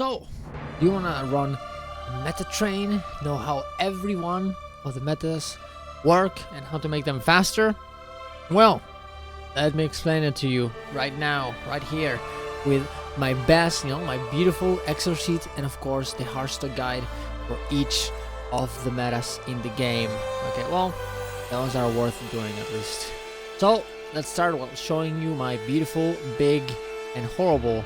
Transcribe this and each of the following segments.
So, do you wanna run meta train? Know how every one of the metas work and how to make them faster? Well, let me explain it to you right now, right here, with my best, my beautiful Excel sheet, and of course the hardstock guide for each of the metas in the game. Okay, well, those are worth doing at least. So let's start with showing you my beautiful, big, and horrible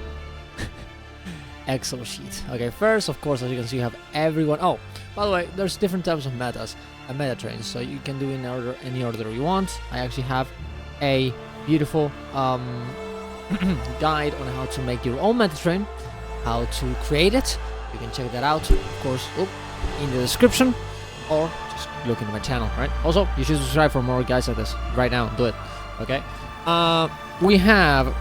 Excel sheet. Okay, first, of course, as you can see, you have everyone. Oh, by the way, there's different types of metas and meta trains, so you can do in order, any order you want. I actually have a beautiful guide on how to make your own meta train, how to create it. You can check that out, of course, in the description, or just look into my channel, right? Also, you should subscribe for more guides like this right now. Do it. Okay. We have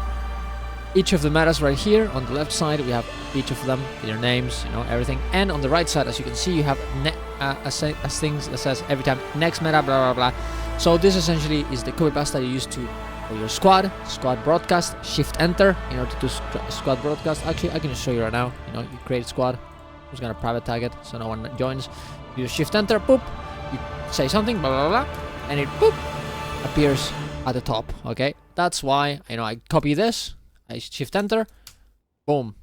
each of the metas right here. On the left side, we have each of them, their names, everything. And on the right side, as you can see, you have things that says every time next meta, blah blah blah. So this essentially is the copy paste that you use for your squad broadcast. Shift enter in order to do squad broadcast. Actually, I can just show you right now. You create a squad. I'm just gonna private tag it so no one joins. You shift enter, boop. You say something, blah blah blah, and it boop appears at the top. Okay, that's why I copy this. I shift enter, boom.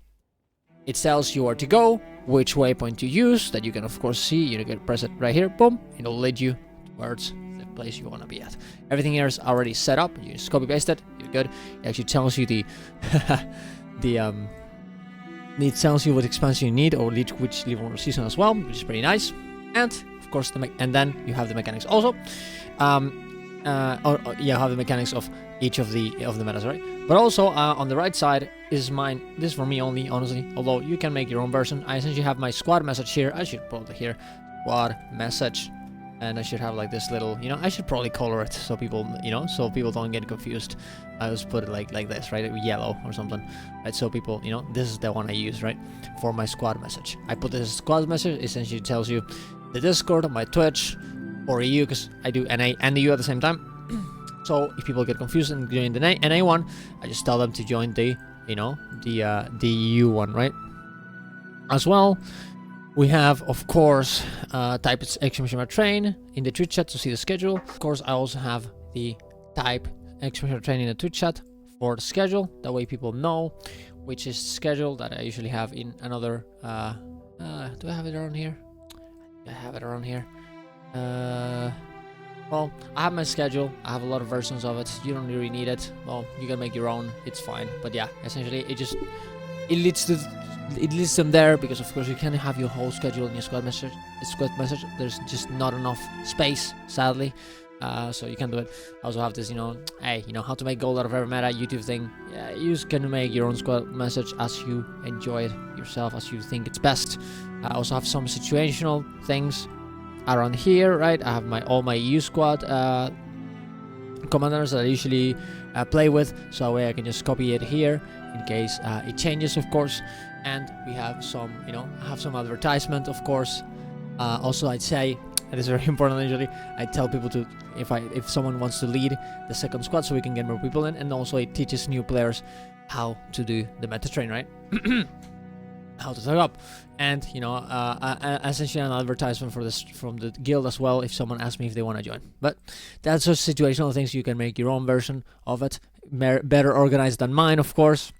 It tells you where to go, which waypoint to use, that you can of course see. You can press it right here, boom. It'll lead you towards the place you want to be at. Everything here is already set up. You just copy paste it. You're good. It actually tells you it tells you what expansion you need, or which level season as well, which is pretty nice. And of course, and then you have the mechanics also. You have the mechanics of each of the metas, right? But also on the right side is mine. This is for me only, honestly. Although you can make your own version. I essentially have my squad message here. I should probably here squad message, and I should have like this little. I should probably color it so people, so people don't get confused. I just put it like this, right? Yellow or something, right? So people, this is the one I use, right, for my squad message. I put this squad message. Essentially tells you the Discord, my Twitch, or EU, because I do NA and EU at the same time. So if people get confused and join the NA one, I just tell them to join the EU one, right? As well, we have, of course, type exclamation mark train in the Twitch chat to see the schedule. Of course, I also have the type exclamation mark train in the Twitch chat for the schedule. That way people know which is schedule that I usually have in another. Do I have it around here? I have it around here. Well, I have my schedule. I have a lot of versions of it. You don't really need it. Well, you can make your own. It's fine. But yeah, essentially, it leads them there, because of course you can't have your whole schedule in your squad message. There's just not enough space, sadly. So you can do it. I also have this, how to make gold out of every meta YouTube thing. Yeah, you can make your own squad message as you enjoy it yourself, as you think it's best. I also have some situational things around here, right? I have all my EU squad commanders that I usually play with, so that way I can just copy it here in case it changes, of course. And we have some, I have some advertisement, of course. Also, I'd say, and it's very important, usually I tell people to, if someone wants to lead the second squad, so we can get more people in, and also it teaches new players how to do the meta train, right? How to set up, and essentially an advertisement for this from the guild as well, if someone asks me if they want to join. But that's just situational things. You can make your own version of it, better organized than mine, of course.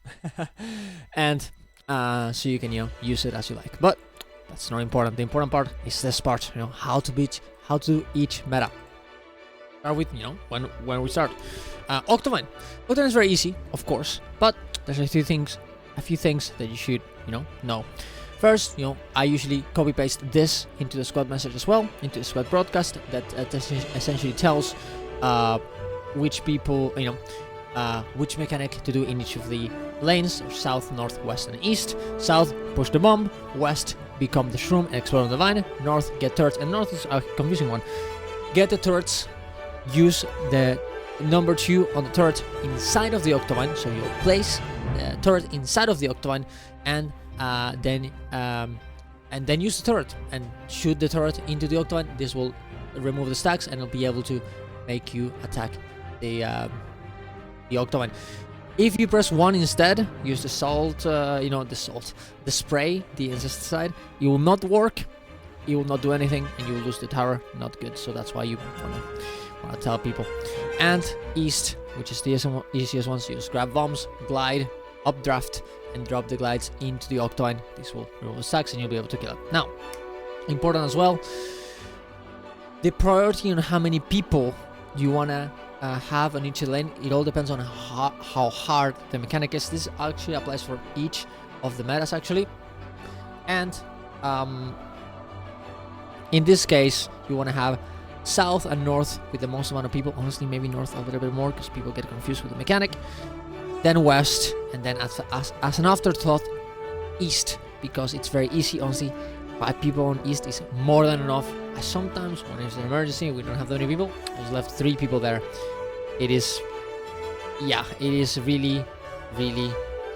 And so you can use it as you like. But that's not important. The important part is this part, how to do each meta. Start with when we start. Octavine is very easy, of course, but there's a few things that you should know. First, I usually copy paste this into the squad message as well, into the squad broadcast. That essentially tells which people, which mechanic to do in each of the lanes: south, north, west, and east. South, push the bomb. West, become the shroom and explode on the vine. North, get turrets, and north is a confusing one. Get the turrets. Use the number 2 on the turret inside of the Octavine, so you'll place the turret inside of the Octavine, and then use the turret and shoot the turret into the Octavine. This will remove the stacks and it'll be able to make you attack the Octavine. If you press 1 instead, use the salt, the spray, the insecticide, it will not work, it will not do anything, and you will lose the tower. Not good. So that's why you wanna tell people. And east, which is the easiest one, so you just grab bombs, glide, updraft, and drop the glides into the Octovine. This will remove the stacks, and you'll be able to kill it. Now, important as well, the priority on how many people you wanna have on each lane. It all depends on how hard the mechanic is. This actually applies for each of the metas actually, and in this case you want to have south and north with the most amount of people. Honestly, maybe north a little bit more because people get confused with the mechanic, then west, and then as an afterthought, east, because it's very easy. Honestly, 5 people on east is more than enough. Sometimes when it's an emergency, we don't have that many people, I just left 3 people there. It is really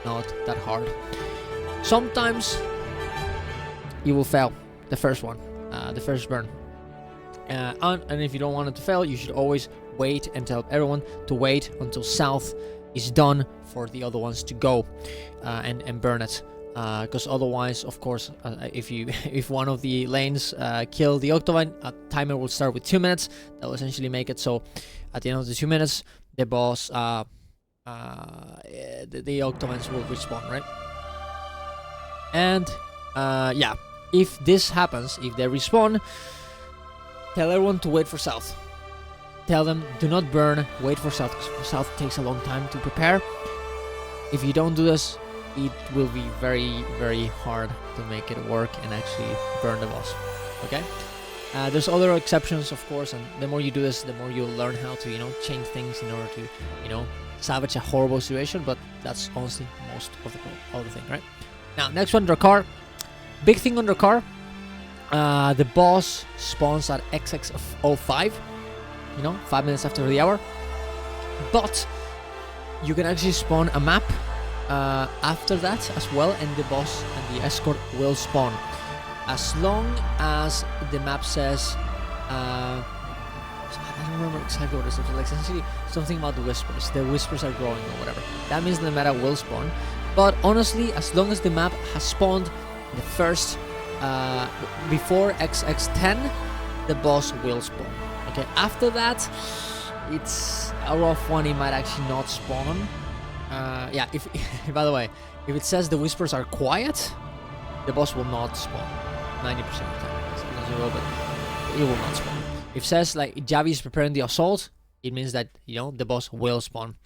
not that hard. Sometimes you will fail the first one, the first burn, and if you don't want it to fail, you should always wait and tell everyone to wait until south is done for the other ones to go and burn it. Because otherwise, of course, if one of the lanes kill the Octovine, a timer will start with 2 minutes. That will essentially make it so at the end of the 2 minutes, the boss, the Octovines will respawn, right? And yeah, if this happens, if they respawn, tell everyone to wait for south. Tell them do not burn, wait for south, because south takes a long time to prepare. If you don't do this, it will be very hard to make it work and actually burn the boss. Okay, there's other exceptions, of course, and the more you do this, the more you'll learn how to change things in order to salvage a horrible situation. But that's honestly most of the thing, right? Now, next one, Drakkar. Big thing on Drakkar, the boss spawns at XX05, 5 minutes after the hour, but you can actually spawn a map after that as well, and the boss and the escort will spawn as long as the map says I don't remember exactly what it says, like essentially something about the whispers are growing or whatever. That means the meta will spawn. But honestly, as long as the map has spawned the first before XX10, the boss will spawn. Okay, after that it's a rough one, it might actually not spawn. Yeah, if by the way, if it says the whispers are quiet, the boss will not spawn 90% of the time. Sometimes it will, but it will not spawn. If it says like Javi is preparing the assault, it means that the boss will spawn.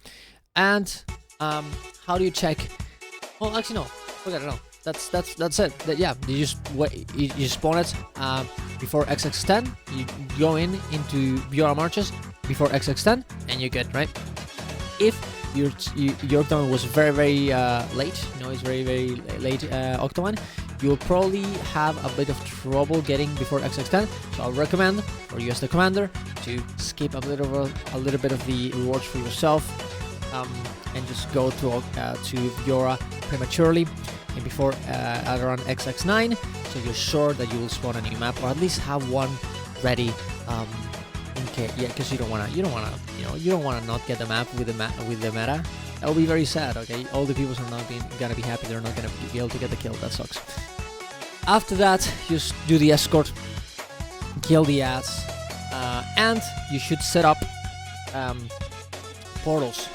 And how do you check? Well, actually no, forget it. No, that's it. Yeah, you just wait. You spawn it before XX10. You go into Biora marches before XX10, and you're good, right? If your Octovine was very late, it's very late Octovine, you'll probably have a bit of trouble getting before XX10. So I'll recommend for you as the commander to skip a little bit of the rewards for yourself, and just go to Biora prematurely and before at around XX9, so you're sure that you will spawn a new map, or at least have one ready. Because you don't wanna not get the map with the meta. That will be very sad. Okay, all the people are not gonna be happy. They're not gonna be able to get the kill. That sucks. After that, just do the escort, kill the ads, and you should set up portals.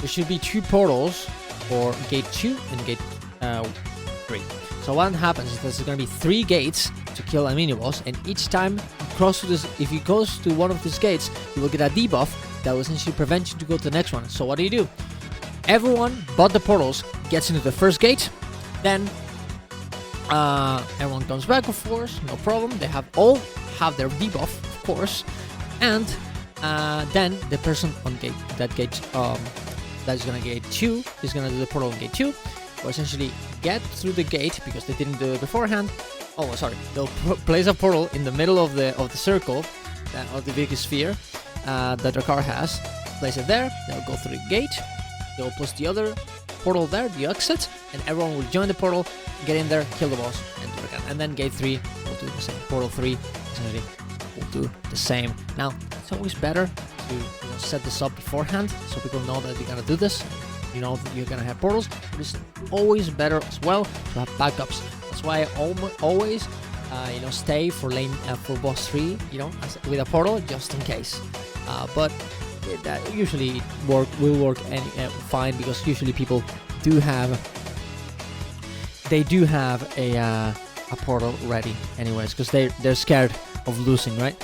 There should be 2 portals for gate 2 and gate 3. So what happens is there's gonna be 3 gates to kill a mini boss, and each time if you go to one of these gates, you will get a debuff that will essentially prevent you to go to the next one. So what do? Everyone but the portals gets into the first gate, then everyone comes back, of course, no problem. They all have their debuff, of course, and then the person on that gate that's gonna gate 2 is gonna do the portal on gate 2, or essentially get through the gate because they didn't do it beforehand. Oh, sorry. They'll place a portal in the middle of the circle, of the big sphere that Drakkar has. Place it there. They'll go through the gate. They'll place the other portal there, the exit, and everyone will join the portal, get in there, kill the boss, and do it again. And then gate 3 will do the same. Portal 3 essentially will do the same. Now, it's always better to set this up beforehand so people know that you're gonna do this. you know that you're gonna have portals, but it's always better as well to have backups. That's why I always you know, stay for lane for boss 3, you know, with a portal just in case. But that usually will work fine, because usually people do have a portal ready anyways, because they're scared of losing, right?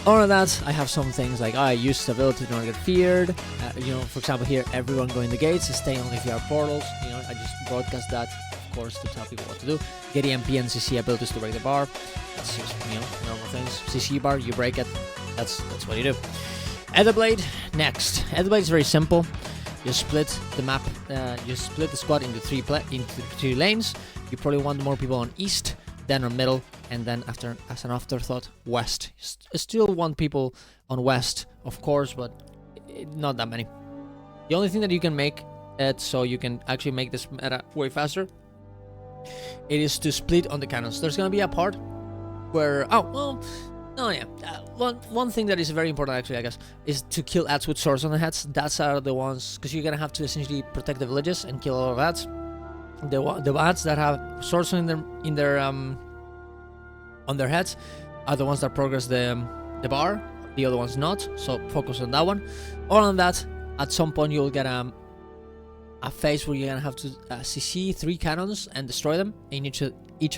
Other than that, I have some things like I use stability to not get feared. You know, for example, here everyone going the gates, stay only if you have portals. You know, I just broadcast that, of course, to tell people what to do. Get EMP and CC abilities to break the bar. That's just, you know, normal things. CC bar, you break it. That's what you do. Etherblade next. Etherblade is very simple. You split the map. You split the squad into three lanes. You probably want more people on east, then on middle, and then as an afterthought, west. Still want people on west, of course, but not that many. The only thing that you can make it so you can actually make this meta way faster, it is to split on the cannons. There's gonna be a part where one thing that is very important, actually, I guess, is to kill ads with swords on the heads. That's are the ones, because you're gonna have to essentially protect the villages and kill all of ads. The ads that have swords on their heads are the ones that progress the bar. The other ones not. So focus on that one. Other than that, at some point you'll get a phase where you're gonna have to CC 3 cannons and destroy them. In each of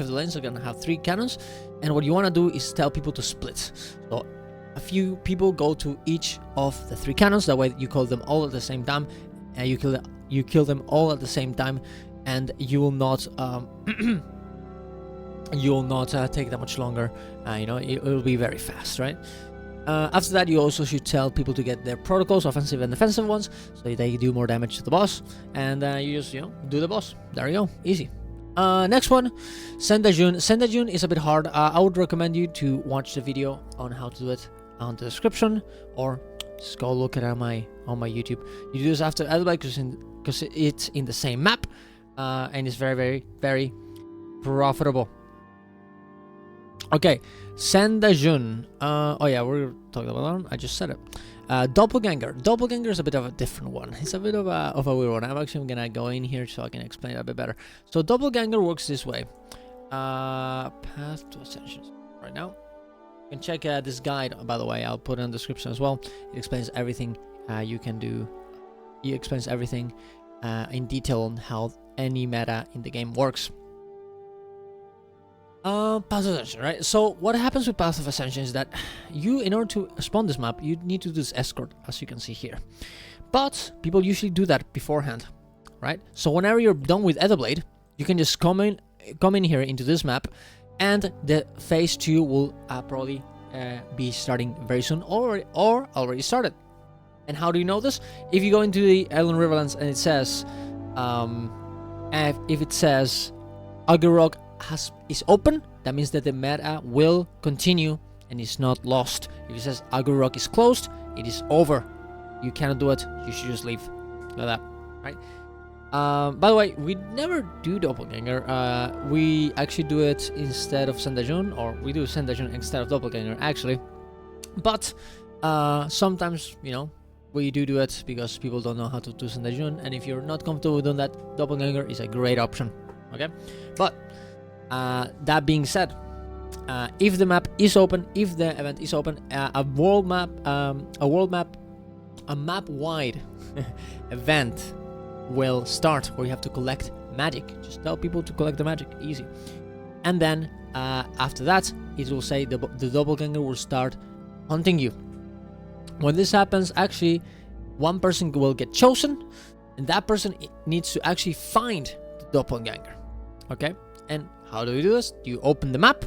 the lanes, you're gonna have 3 cannons. And what you wanna do is tell people to split. So a few people go to each of the 3 cannons. That way you kill them all at the same time. And you kill them all at the same time. And you will not take that much longer. You know, it will be very fast, right? After that, you also should tell people to get their protocols, offensive and defensive ones, so they do more damage to the boss. And you just, you know, do the boss. There you go, easy. Next one, Sendajun. Sendajun is a bit hard. I would recommend you to watch the video on how to do it on the description, or just go look at it on my YouTube. You do this after Elbike because it's in the same map. And it's very, very, very profitable. Okay, Sendajun. Oh yeah, we're talking about that one. I just said it. Doppelganger. Doppelganger is a bit of a different one. It's a bit of a weird one. I'm actually gonna go in here so I can explain it a bit better. So Doppelganger works this way. Path to Ascension. Right now, you can check this guide. By the way, I'll put it in the description as well. It explains everything you can do. It explains everything in detail on how any meta in the game works. Path of Ascension, right? So what happens with Path of Ascension is that you, in order to spawn this map, you need to do this escort, as you can see here. But people usually do that beforehand, right? So whenever you're done with Etherblade, you can just come in here into this map, and the phase 2 will probably be starting very soon, or already started. And how do you know this? If you go into the Island Riverlands and it says, if it says Agurok is open, that means that the meta will continue and is not lost. If it says Agurok is closed, it is over. You cannot do it. You should just leave like that, right? By the way, we never do Doppelganger. We actually do it instead of Sendajun, or we do Sendajun instead of Doppelganger, actually. But sometimes, you know, we do it because people don't know how to do Sendajun, and if you're not comfortable doing that, Doppelganger is a great option. Okay, but that being said, if the map is open, if the event is open, a map-wide event will start where you have to collect magic. Just tell people to collect the magic, easy. And then after that, it will say the Doppelganger will start hunting you. When this happens, actually, one person will get chosen, and that person needs to actually find the Doppelganger. Okay? And how do you do this? You open the map.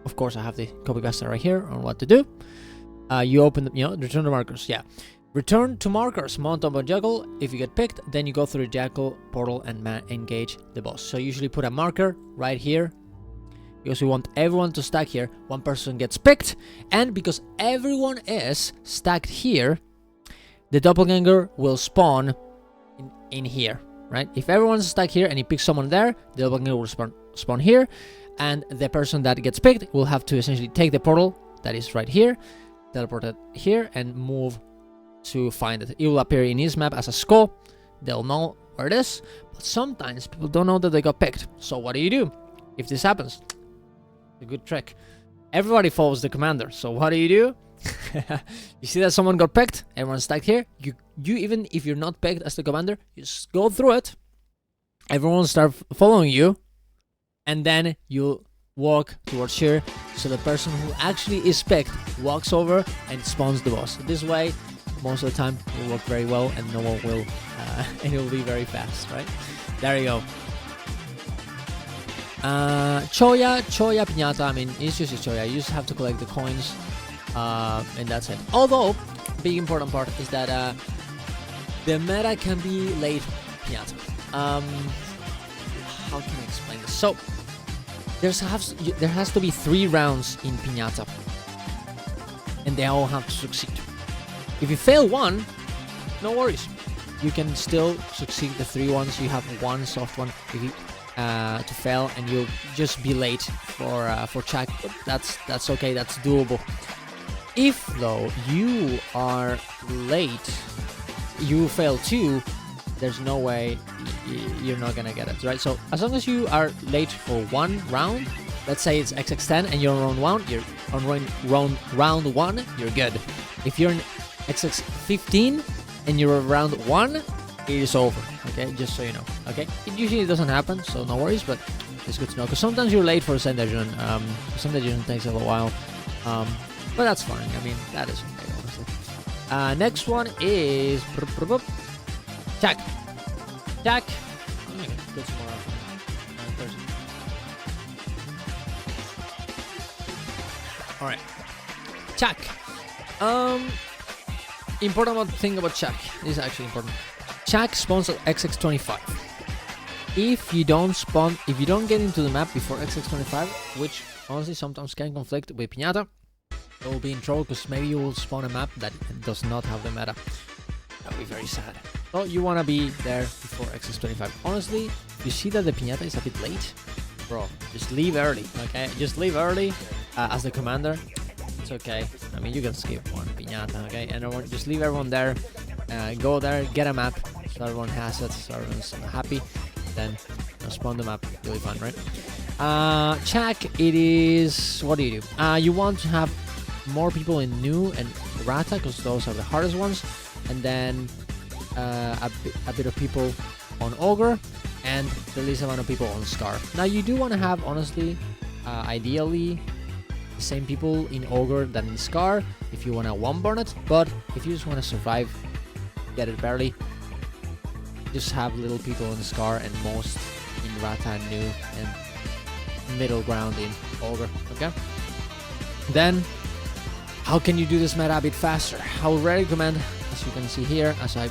Of course, I have the copy paste right here on what to do. You open the, return to markers. Yeah. Return to markers, mount up a jackal. If you get picked, then you go through the jackal portal and engage the boss. So usually put a marker right here, because we want everyone to stack here. One person gets picked, and because everyone is stacked here, the Doppelganger will spawn in here, right? If everyone's stacked here and he picks someone there, the Doppelganger will spawn here, and the person that gets picked will have to essentially take the portal that is right here, teleport it here, and move to find it. It will appear in his map as a skull, they'll know where it is. But sometimes people don't know that they got picked. So what do if this happens? A good trick. Everybody follows the commander. So what do? You see that someone got picked, everyone's stacked here. You even if you're not picked as the commander, you just go through it. Everyone will start following you, and then you walk towards here. So the person who actually is picked walks over and spawns the boss. This way, most of the time, it will work very well, and no one will, and it will be very fast, right? There you go. Choya Piñata, I mean, it's just a Choya. You just have to collect the coins, and that's it. Although, big important part is that the meta can be late Piñata. How can I explain this? So, there has to be 3 rounds in Piñata, and they all have to succeed. If you fail one, no worries. You can still succeed the 3 ones. You have one soft one if you, to fail, and you'll just be late for check. But that's okay. That's doable. If though you are late, you fail 2. There's no way you're not gonna get it, right? So as long as you are late for 1 round, let's say it's XX10 and you're on round 1, you're good. If you're in XX15 and you're round 1, it is over, okay? Just so you know, okay? It usually doesn't happen, so no worries, but it's good to know, because sometimes you're late for Send Dungeon. Send Dungeon takes a little while, but that's fine. I mean, that is okay, honestly. Next one is Jack. I'm gonna put some more Alright. Chuck. Important thing about Chuck. This is actually important. Chuck spawns at XX25. If you don't get into the map before XX25, which honestly sometimes can conflict with Piñata, you'll be in trouble, because maybe you will spawn a map that does not have the meta. That'll be very sad. So you wanna be there before XX25. Honestly, if you see that the Piñata is a bit late, bro, just leave early, okay? Just leave early as the commander. It's okay. I mean, you can skip one Piñata, okay? And just leave everyone there. Go there, get a map, so everyone has it, so everyone's happy. Then spawn the map, you'll be fine, right? Check, it is... What do? You want to have more people in New and Rata, because those are the hardest ones. And then a bit of people on Ogre, and the least amount of people on Scar. Now you do want to have, honestly, ideally, the same people in Ogre than in Scar if you want to one-burn it, but if you just want to survive, get it barely, just have little people in Scar and most in Rata and New, and middle ground in Ogre, okay? Then, how can you do this meta a bit faster? I would recommend, as you can see here, as I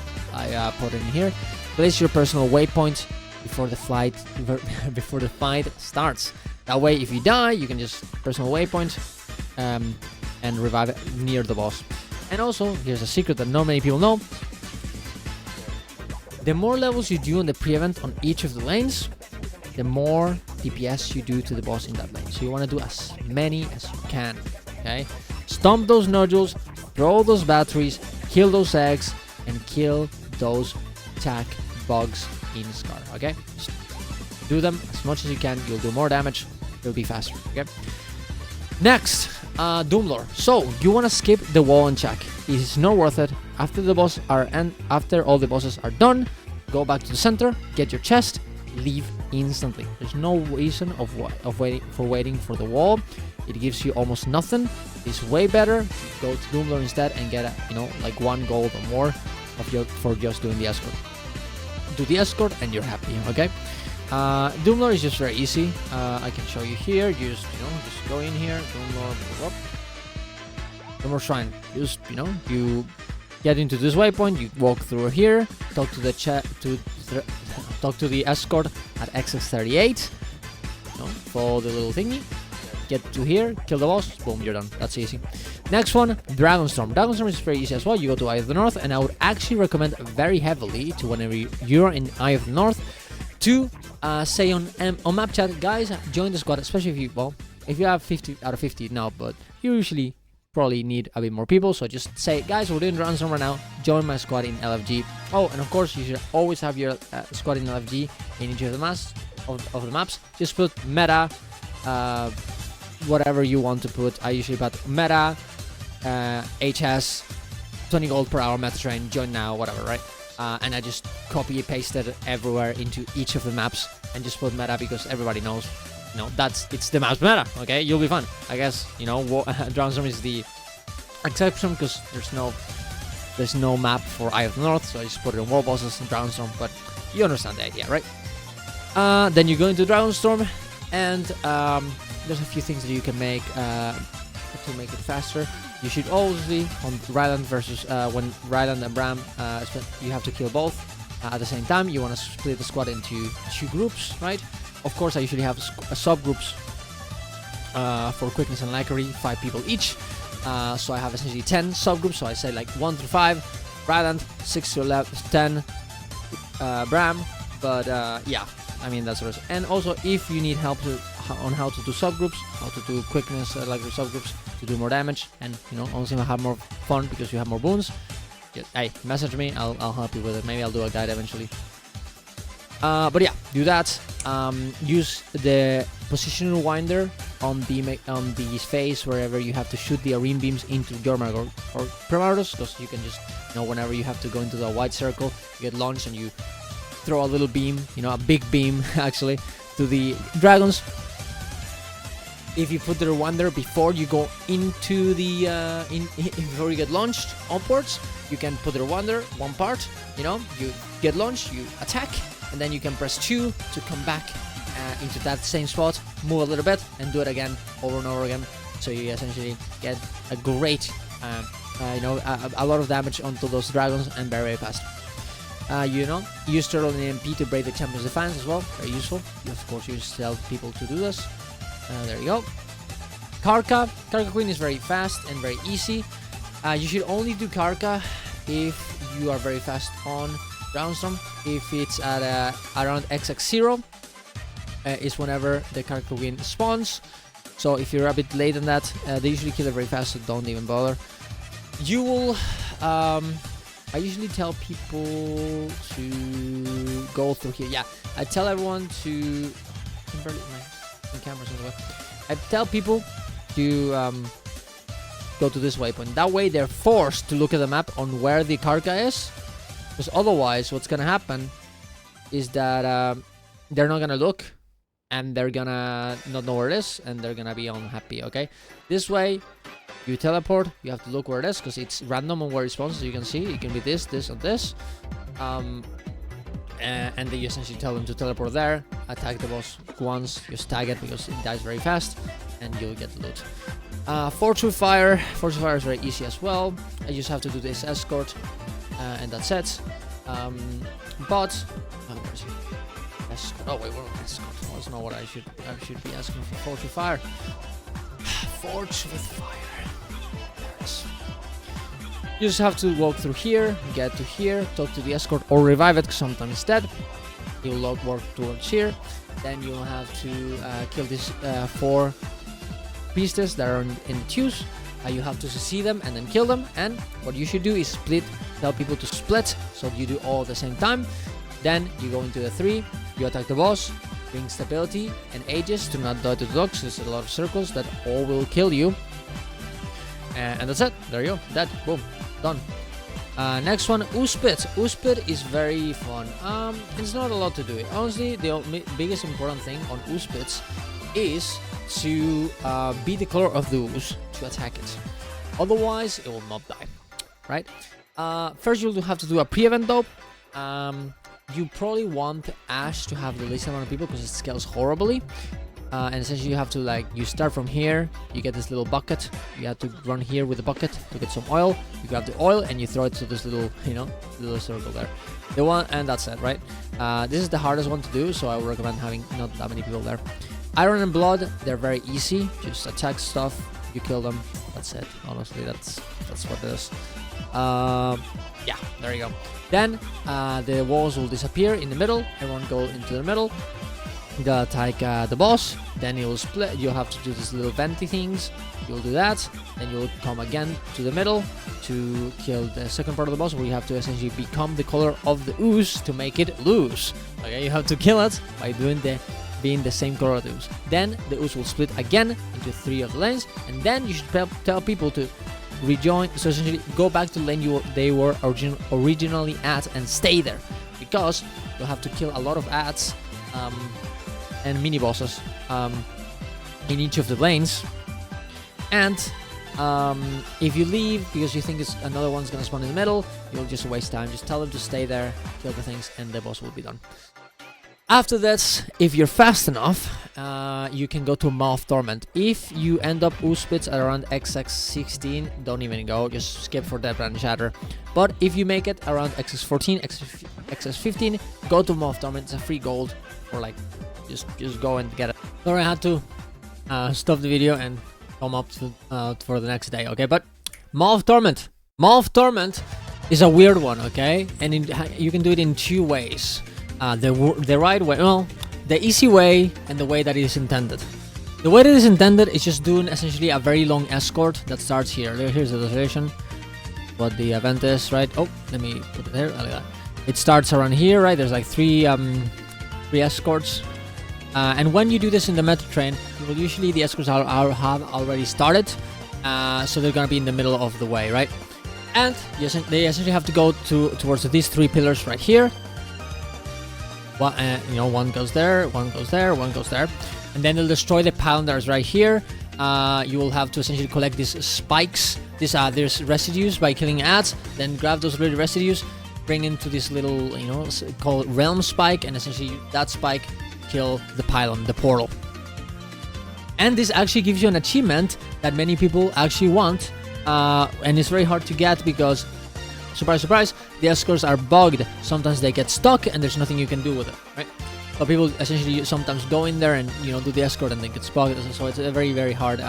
put in here, place your personal waypoint before the fight starts. That way, if you die, you can just personal waypoint and revive it near the boss. And also, here's a secret that not many people know. The more levels you do on the pre-event on each of the lanes, the more DPS you do to the boss in that lane. So you want to do as many as you can, okay? Stomp those nodules, throw those batteries, kill those eggs, and kill those attack bugs in Scar, okay? Just do them as much as you can. You'll do more damage. You'll be faster, okay? Next, Doomlord. So you want to skip the wall and check. It is not worth it. After all the bosses are done, go back to the center, get your chest, leave instantly. There's no reason of waiting for the wall. It gives you almost nothing. It's way better. Go to Doomlord instead and get like 1 gold or more for just doing the escort. Do the escort and you're happy, okay? Doomlord is just very easy. I can show you here. You just go in here. Doomlord Shrine. Just you get into this waypoint. You walk through here. Talk to the talk to the escort at XX38. Follow the little thingy. Get to here, kill the boss, boom, you're done. That's easy. Next one, Dragonstorm. Dragonstorm is very easy as well. You go to Eye of the North, and I would actually recommend very heavily to whenever you're in Eye of the North to say on map chat, guys, join the squad, especially if you have 50 out of 50 now, but you're usually probably need a bit more people. So just say, guys, we're doing Dragon Storm right now. Join my squad in LFG. Oh, and of course, you should always have your squad in LFG in each of the maps. Just put meta, whatever you want to put. I usually put meta, HS, 20 gold per hour, meta train, join now, whatever, right? And I just copy paste it everywhere into each of the maps and just put meta because everybody knows, you know, it's the map's meta. Okay, you'll be fun. I guess, you know, Dragon Storm is the exception because there's no map for Eye of the North, so I just put it in War Bosses and Dragon Storm. But you understand the idea, right? Then you go into Dragon Storm, and there's a few things that you can make to make it faster. You should obviously, on Ryland versus when Ryland and Bram, you have to kill both at the same time. You want to split the squad into 2 groups, right? Of course, I usually have subgroups for quickness and likery, 5 people each. So I have essentially 10 subgroups. So I say like 1 through 5, Ryland, 6 to 10, Bram. But yeah, I mean that's sort of. And also, if you need help on how to do subgroups, how to do quickness, likery subgroups, to do more damage, and you know, honestly, have more fun because you have more boons. Hey, message me. I'll help you with it. Maybe I'll do a guide eventually. But yeah, do that. Use the position rewinder on the phase wherever you have to shoot the arena beams into Jormungandr or Primaris, because you can just, you know, whenever you have to go into the white circle, you get launched and you throw a little beam, you know, a big beam actually, to the dragons. If you put the rewinder before you go into the before you get launched upwards, you can put the rewinder one part, you know, you get launched, you attack, and then you can press 2 to come back into that same spot, move a little bit, and do it again over and over again. So you essentially get a great, you know, a lot of damage onto those dragons, and very, very fast. You know, use Turtle and EMP to break the champion's defense as well, very useful. You, of course, use tell people to do this. There you go. Karka Queen is very fast and very easy. You should only do Karka if you are very fast on Dragon Storm. If it's at around XX0, is whenever the Karka Queen spawns. So if you're a bit late on that, they usually kill it very fast, so don't even bother. You will. I usually tell people to go through here. Yeah, I tell everyone to. My camera's on the way. I tell people to go to this waypoint. That way they're forced to look at the map on where the Karka is, because otherwise what's gonna happen is that they're not gonna look and they're gonna not know where it is and they're gonna be unhappy. Okay, this way you teleport, you have to look where it is because it's random on where it spawns. As you can see, it can be this, and this. And then you essentially tell them to teleport there, attack the boss once, just tag it because it dies very fast, and you'll get the loot. Fortune Fire is very easy as well. I just have to do this escort, and that's it. But where's it? Escort. Oh wait, what escort? That's not what I should be asking for. Fortune Fire. Fortune Fire. There it is. You just have to walk through here, get to here, talk to the escort or revive it because sometimes it's dead. You'll walk towards here. Then you'll have to kill these 4 beasts that are in twos. You have to see them and then kill them. And what you should do is split, tell people to split so you do all at the same time. Then you go into the 3, you attack the boss, bring stability and ages to not die to the dogs. There's a lot of circles that all will kill you. And that's it. There you go. Dead. Boom. Done. Next one, Uspit. Uspit is very fun. It's not a lot to do it. Honestly, the biggest important thing on Uspits is to be the color of the ooze to attack it. Otherwise, it will not die. Right? First, you'll have to do a pre-event though. You probably want Ash to have the least amount of people because it scales horribly. And essentially you have to, like, you start from here, you get this little bucket, you have to run here with the bucket to get some oil, you grab the oil and you throw it to this little, you know, little circle there. The one, and that's it, right? This is the hardest one to do, so I would recommend having not that many people there. Iron and Blood, they're very easy, just attack stuff, you kill them, that's it. Honestly, that's what it is. Yeah, there you go. Then the walls will disappear in the middle, everyone go into the middle. gonna attack the boss. Then you'll split. You'll have to do these little venty things. You'll do that. Then you'll come again to the middle to kill the second part of the boss, where you have to essentially become the color of the ooze to make it lose. Okay, you have to kill it by being the same color of the ooze. Then the ooze will split again into 3 of the lanes, and then you should tell people to rejoin. So essentially, go back to the lane they were originally at and stay there, because you'll have to kill a lot of ads and mini bosses in each of the lanes. And if you leave because you think another one's gonna spawn in the middle, you'll just waste time. Just tell them to stay there, kill the things, and the boss will be done. After this, if you're fast enough, you can go to Mouth Torment. If you end up ooze splits at around XX16, don't even go, just skip for Dead Brand Shatter. But if you make it around XX14, XX15, go to Mouth Torment. It's a free gold, or like, just go and get it. Sorry, I had to stop the video and come up for the next day, okay? But Mouth Torment is a weird one, okay? And you can do it in 2 ways. The right way, well, the easy way and the way that it is intended. The way that it is intended is just doing essentially a very long escort that starts here. Here's the illustration, what the event is, right? Oh, let me put it there, like that. It starts around here, right? There's like 3 escorts. And when you do this in the metro train, usually the escorts have already started, so they're gonna be in the middle of the way, right? And they essentially have to go towards these 3 pillars right here. One goes there, one goes there, one goes there, and then they'll destroy the pylons right here. You will have to essentially collect these spikes, there's residues by killing ads. Then grab those little residues, bring into this little, called realm spike, and essentially that spike kill the pylon, the portal. And this actually gives you an achievement that many people actually want, and it's very hard to get because, surprise, surprise, the escorts are bugged. Sometimes they get stuck and there's nothing you can do with it, right? So people essentially sometimes go in there and do the escort and then get bugged. So it's a very, very hard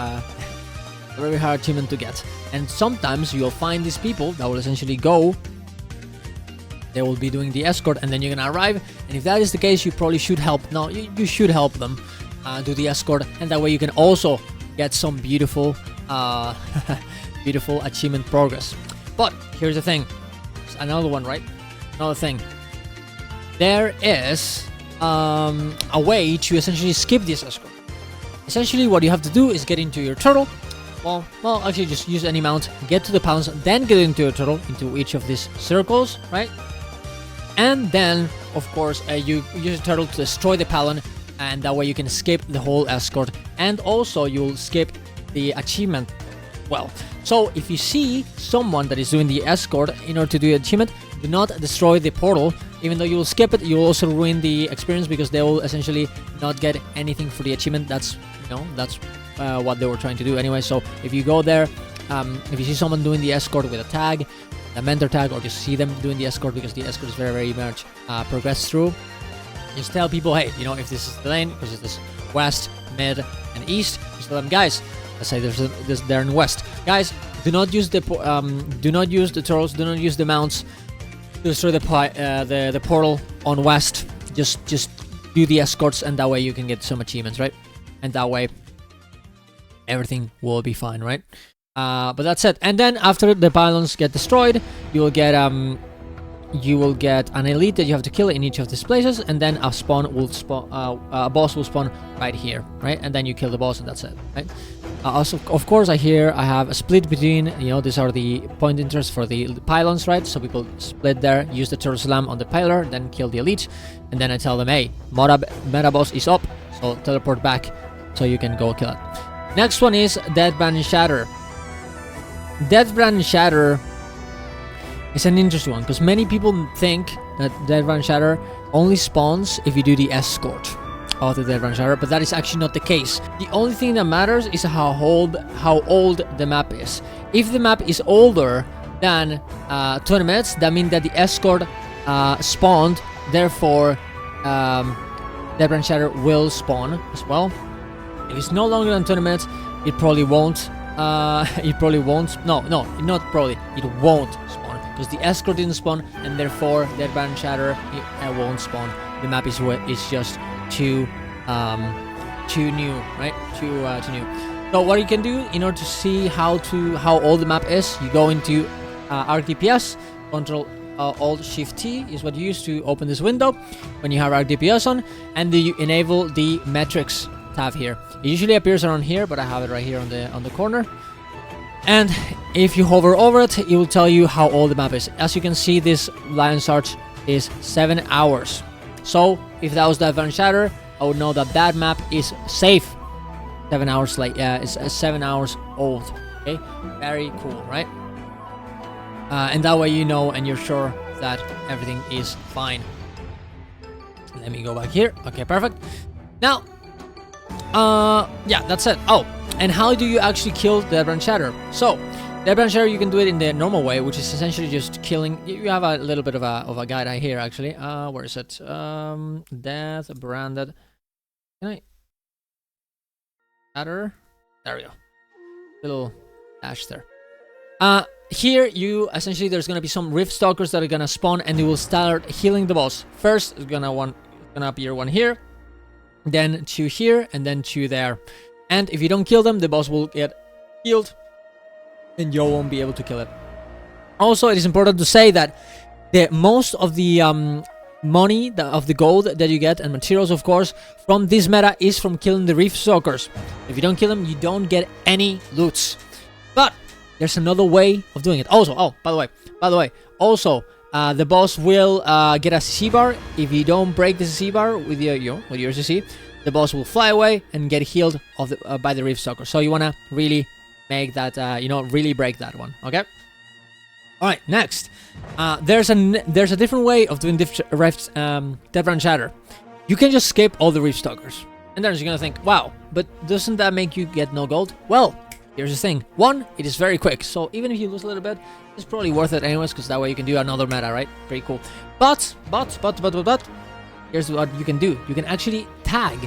achievement to get. And sometimes you'll find these people that will essentially go. They will be doing the escort and then you're gonna arrive. And if that is the case, you probably should help. No, you should help them do the escort, and that way you can also get some beautiful, beautiful achievement progress. But here's the thing. Another one, right? Another thing. There is a way to essentially skip this escort. Essentially, what you have to do is get into your turtle. Well, actually, just use any mount. Get to the pylons, then get into your turtle, into each of these circles, right? And then, of course, you use a turtle to destroy the pylon, and that way you can skip the whole escort, and also you'll skip the achievement. Well, so if you see someone that is doing the escort in order to do the achievement, do not destroy the portal. Even though you will skip it, you will also ruin the experience because they will essentially not get anything for the achievement. That's what they were trying to do anyway. So if you go there, if you see someone doing the escort with a tag, a mentor tag, or just see them doing the escort because the escort is very, very much progressed through, just tell people, hey, if this is the lane, because it's this west, mid, and east, just tell them, guys, let's say they're in west. Guys, do not use the turtles, do not use the mounts to destroy the portal on west. Just do the escorts, and that way you can get some achievements, right? And that way everything will be fine, right? But that's it. And then after the pylons get destroyed, you will get an elite that you have to kill in each of these places, and then a boss will spawn right here, right? And then you kill the boss, and that's it, right? Also, of course, I have a split between, these are the point interest for the pylons, right? So people split there, use the turtle slam on the pillar, then kill the elite, and then I tell them, hey, meta boss is up, so teleport back so you can go kill it. Next one is Dead Brand Shatter. Dead Brand Shatter is an interesting one because many people think that Dead Brand Shatter only spawns if you do the escort of the Dead Brand Shatter, but that is actually not the case. The only thing that matters is how old the map is. If the map is older than 20 minutes, that means that the escort spawned, therefore Dead Brand Shatter will spawn as well. If it's no longer than 20 minutes, it probably won't. It won't spawn because the escort didn't spawn, and therefore Dead Brand Shatter won't spawn. The map is just too to new, right? To new. So what you can do in order to see how old the map is, you go into Arc DPS, Control Alt Shift T is what you use to open this window when you have Arc DPS on, and you enable the metrics tab here. It usually appears around here, but I have it right here on the corner. And if you hover over it, it will tell you how old the map is. As you can see, this Lion's Arch is 7 hours. So if that was the Advanced Shatter, I would know that that map is safe. 7 hours late. Yeah, it's 7 hours old. Okay, very cool, right? And that way you know and you're sure that everything is fine. Let me go back here. Okay, perfect. Now, yeah, that's it. Oh, and how do you actually kill the Advanced Shatter? So, the Advanced Shatter, you can do it in the normal way, which is essentially just killing. You have a little bit of a guide right here, actually. Where is it? Death branded. Can I? Shatter. There we go. Little dash there. Here you essentially there's gonna be some Rift Stalkers that are gonna spawn, and they will start healing the boss. First, it's gonna appear one here, then two here, and then two there. And if you don't kill them, the boss will get healed, and you won't be able to kill it. Also, it is important to say that most of the money of the gold that you get and materials, of course, from this meta is from killing the Rift Stalkers. If you don't kill them, you don't get any loots. But there's another way of doing it. Also, oh, by the way, also, the boss will get a CC bar. If you don't break the CC bar with your CC, the boss will fly away and get healed by the Rift Stalker. So you wanna really make that, really break that one. Okay. All right. Next, there's a different way of doing Advanced Shatter. You can just skip all the Rift Stalkers, and then you're gonna think, wow, but doesn't that make you get no gold? Well, here's the thing. One, it is very quick, so even if you lose a little bit, it's probably worth it anyways, because that way you can do another meta, right? Pretty cool. But, here's what you can do. You can actually tag,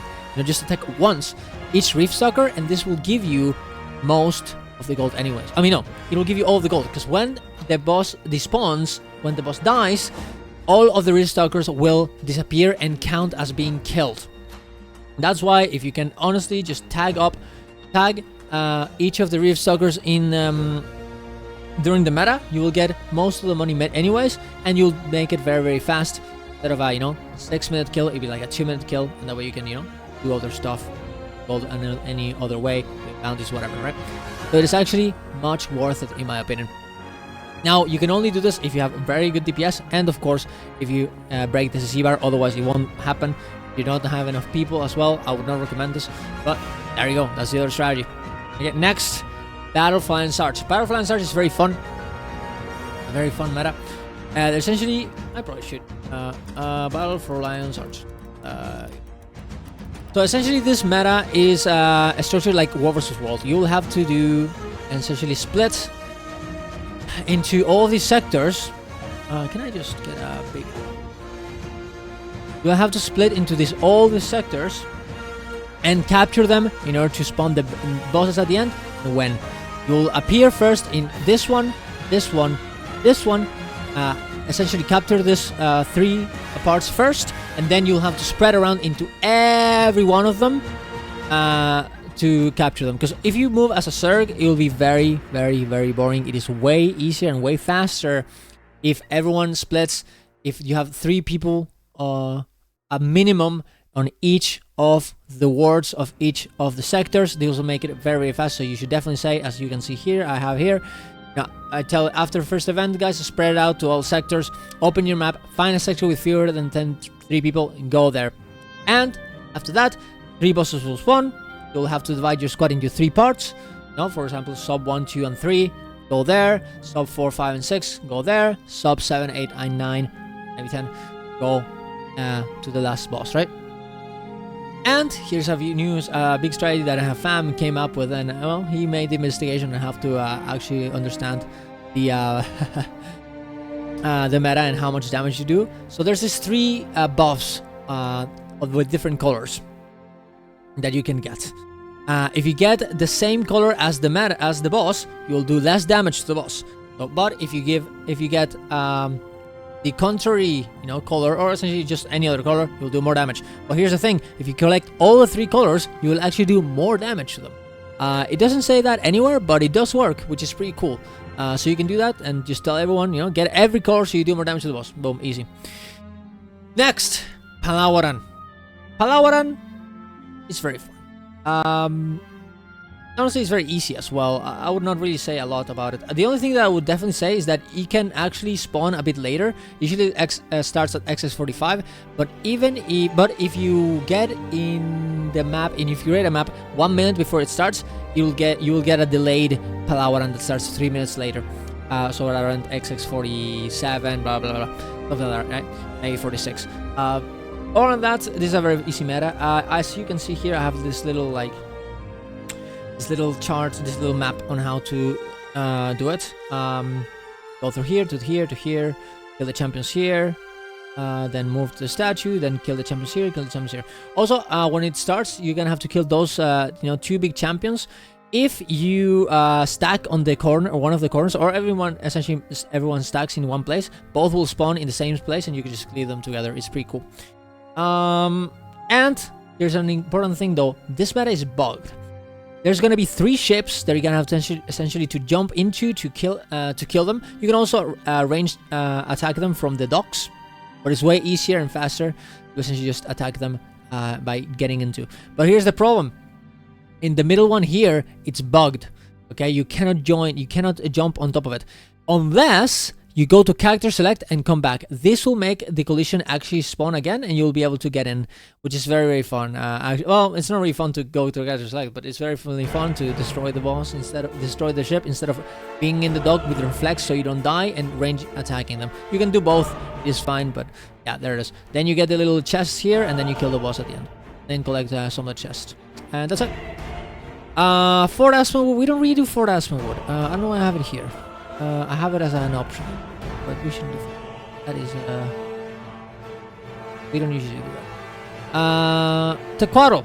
just attack once each Rift Stalker, and this will give you most of the gold anyways. I mean, no, it will give you all of the gold, because when the boss despawns, when the boss dies, all of the Rift Stalkers will disappear and count as being killed. That's why if you can honestly just tag each of the Rift Stalkers in during the meta, you will get most of the money met anyways, and you'll make it very, very fast. Instead of a 6-minute kill, it'd be like a 2-minute kill, and that way you can do other stuff, gold any other way, bounties, whatever, right? So it is actually much worth it in my opinion. Now you can only do this if you have very good DPS, and of course if you break the CC bar, otherwise it won't happen. If you don't have enough people as well, I would not recommend this, but there you go, that's the other strategy. Okay, next, Battle for Lion's Arch. Battle for Lion's Arch is very fun. A very fun meta. Essentially, I probably should. Battle for Lion's Arch. So essentially, this meta is structured like War vs. World. You will have to do essentially split into all these sectors. Can I just get a big? You'll have to split into all these sectors and capture them in order to spawn the bosses at the end. When you'll appear first in this one, this one, this one. Essentially capture this 3 parts first, and then you'll have to spread around into every one of them to capture them. Because if you move as a Zerg, it will be very, very, very boring. It is way easier and way faster if everyone splits. If you have 3 people, a minimum on each of the wards of each of the sectors, these will make it very, very fast. So you should definitely say, as you can see here, I have here. Now, I tell after first event, guys, spread it out to all sectors, open your map, find a sector with fewer than 3 people, and go there. And after that, 3 bosses will spawn. You'll have to divide your squad into 3 parts. For example, sub 1, 2, and 3, go there. Sub 4, 5, and 6, go there. Sub 7, 8, and 9, maybe 10, go to the last boss, right? And here's a news, big strategy that I have fam came up with, and well, he made the investigation and have to actually understand the the meta and how much damage you do. So there's these 3 buffs with different colors that you can get. If you get the same color as the boss, you'll do less damage to the boss. So, but if you get the contrary, color, or essentially just any other color, you'll do more damage. But here's the thing: if you collect all the 3 colors, you will actually do more damage to them. It doesn't say that anywhere, but it does work, which is pretty cool. So you can do that and just tell everyone, get every color so you do more damage to the boss. Boom, easy. Next, Palawaran. Palawaran is very fun. Honestly, it's very easy as well. I would not really say a lot about it. The only thing that I would definitely say is that it can actually spawn a bit later. Usually it starts at XX45, but if you get in the map, and if you read a map 1 minute before it starts, you will get a delayed Palawaran that starts 3 minutes later. So around XX47, blah blah blah, something like that, right? Maybe 46. Other than that, this is a very easy meta. As you can see here, I have this little chart, this little map on how to do it. Go through here to here to here, kill the champions here, then move to the statue, then kill the champions here, kill the champions here. Also, when it starts, you're gonna have to kill those 2 big champions. If you stack on the corner or one of the corners, or everyone stacks in one place, both will spawn in the same place, and you can just clear them together. It's pretty cool. And there's an important thing though. This meta is bugged. There's gonna be 3 ships that you're gonna have to essentially to jump into to kill them. You can also range attack them from the docks, but it's way easier and faster to essentially just attack them by getting into. But here's the problem: in the middle one here, it's bugged. Okay, you cannot jump on top of it unless you go to character select and come back. This will make the collision actually spawn again, and you'll be able to get in, which is very, very fun. Well, it's not really fun to go to character select, but it's very really fun to destroy the boss destroy the ship instead of being in the dock with reflex, so you don't die, and range attacking them. You can do both. It's fine, but yeah, there it is. Then you get the little chests here, and then you kill the boss at the end. Then collect some of the chests, and that's it. Fort Aspenwood. We don't really do Fort Aspenwood. I don't know why I have it here. I have it as an option, but we shouldn't do that. Is we don't usually do that. Tequatl.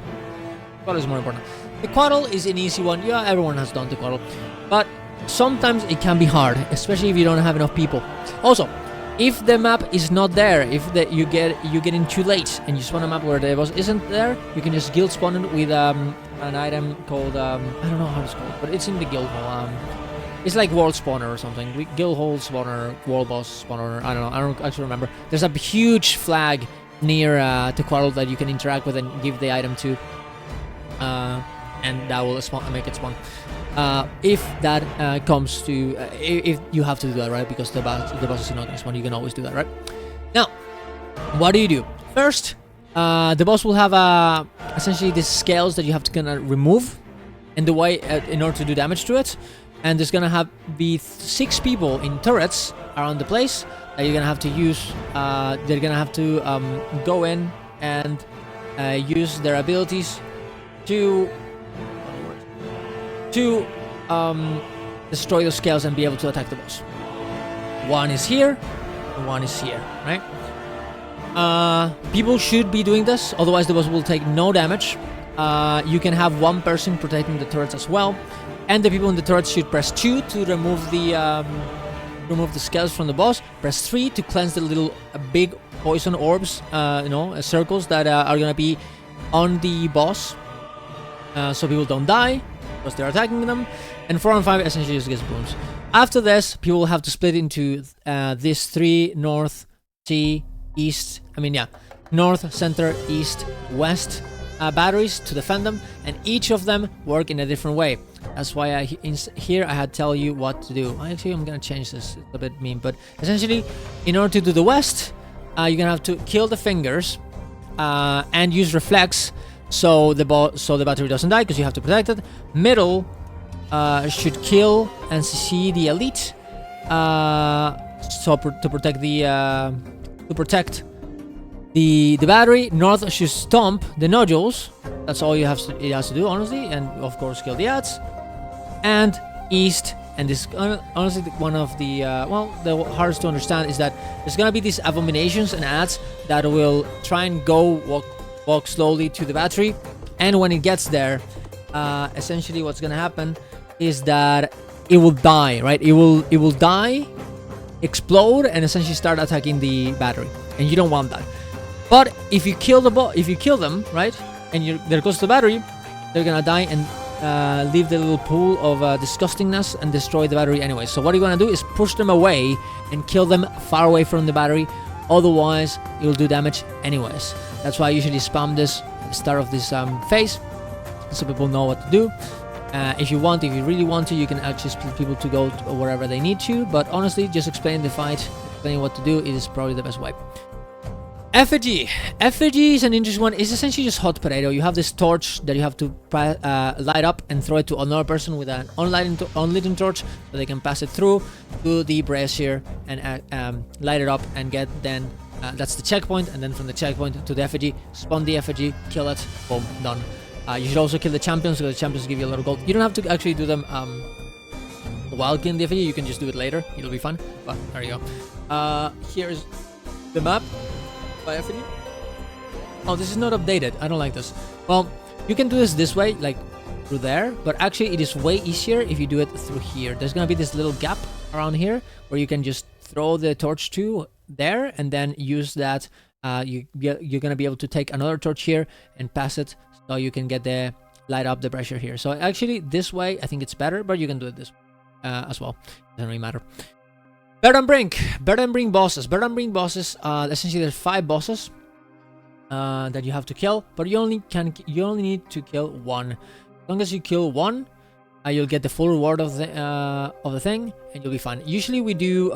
Tequatl is more important. Tequatl is an easy one. Yeah, everyone has done Tequatl, but sometimes it can be hard, especially if you don't have enough people. Also, if the map is not there, if you get in too late and you spawn a map where the boss isn't there, you can just guild spawn it with an item called I don't know how it's called, but it's in the guild hall. It's like World Spawner or something. Guild Hall Spawner, World Boss Spawner, I don't know. I don't actually remember. There's a huge flag near Tequatl that you can interact with and give the item to. And that will make it spawn. If that comes to... if you have to do that, right? Because the boss is not going to spawn. You can always do that, right? Now, what do? First, the boss will have essentially these scales that you have to kind of remove in order to do damage to it. And there's gonna be 6 people in turrets around the place that you're gonna have to use. They're gonna have to go in and use their abilities to destroy those scales and be able to attack the boss. One is here, and one is here, right? People should be doing this, otherwise the boss will take no damage. You can have one person protecting the turrets as well. And the people in the turrets should press 2 to remove the scales from the boss. Press 3 to cleanse the little big poison orbs, circles that are gonna be on the boss, so people don't die because they're attacking them. And 4 and 5 essentially just gets boons. After this, people will have to split into these 3 north, east. North, center, east, west batteries to defend them, and each of them work in a different way. That's why here I had to tell you what to do. Actually, I'm gonna change this. It's a bit mean, but essentially, in order to do the west, you're gonna have to kill the fingers and use reflex, so the battery doesn't die because you have to protect it. Middle should kill and CC the elite, so to protect the battery. North should stomp the nodules. That's all it has to do, honestly, and of course kill the ads. And east, and this honestly one of the the hardest to understand is that there's gonna be these abominations and ads that will try and walk slowly to the battery, and when it gets there, essentially what's gonna happen is that it will die, right? It will die explode and essentially start attacking the battery, and you don't want that. But if you kill them, right, and there goes the battery, they're gonna die and leave the little pool of disgustingness and destroy the battery anyway. So what you're gonna do is push them away and kill them far away from the battery. Otherwise, it will do damage anyways. That's why I usually spam this at the start of this phase, so people know what to do. If you really want to, you can actually split people to go to wherever they need to. But honestly, just explain the fight, explaining what to do, it is probably the best way. Effigy. Effigy is an interesting one. It's essentially just hot potato. You have this torch that you have to light up and throw it to another person with an unlit torch, so they can pass it through to the brazier and light it up and get then. That's the checkpoint, and then from the checkpoint to the effigy, spawn the effigy, kill it, boom, done. You should also kill the champions, because the champions give you a lot of gold. You don't have to actually do them while killing the effigy. You can just do it later. It'll be fun. But there you go. Here's the map by effigy. Oh, this is not updated. I don't like this. Well, you can do this way, like through there, but actually it is way easier if you do it through here. There's gonna be this little gap around here where you can just throw the torch to there and then use that. You're gonna be able to take another torch here and pass it, so you can get the light up the pressure here. So actually this way I think it's better, but you can do it this way as well. Doesn't really matter. Burden Brink bosses. Essentially there's 5 bosses that you have to kill, but you only need to kill 1. As long as you kill 1, you'll get the full reward of the thing, and you'll be fine. Usually we do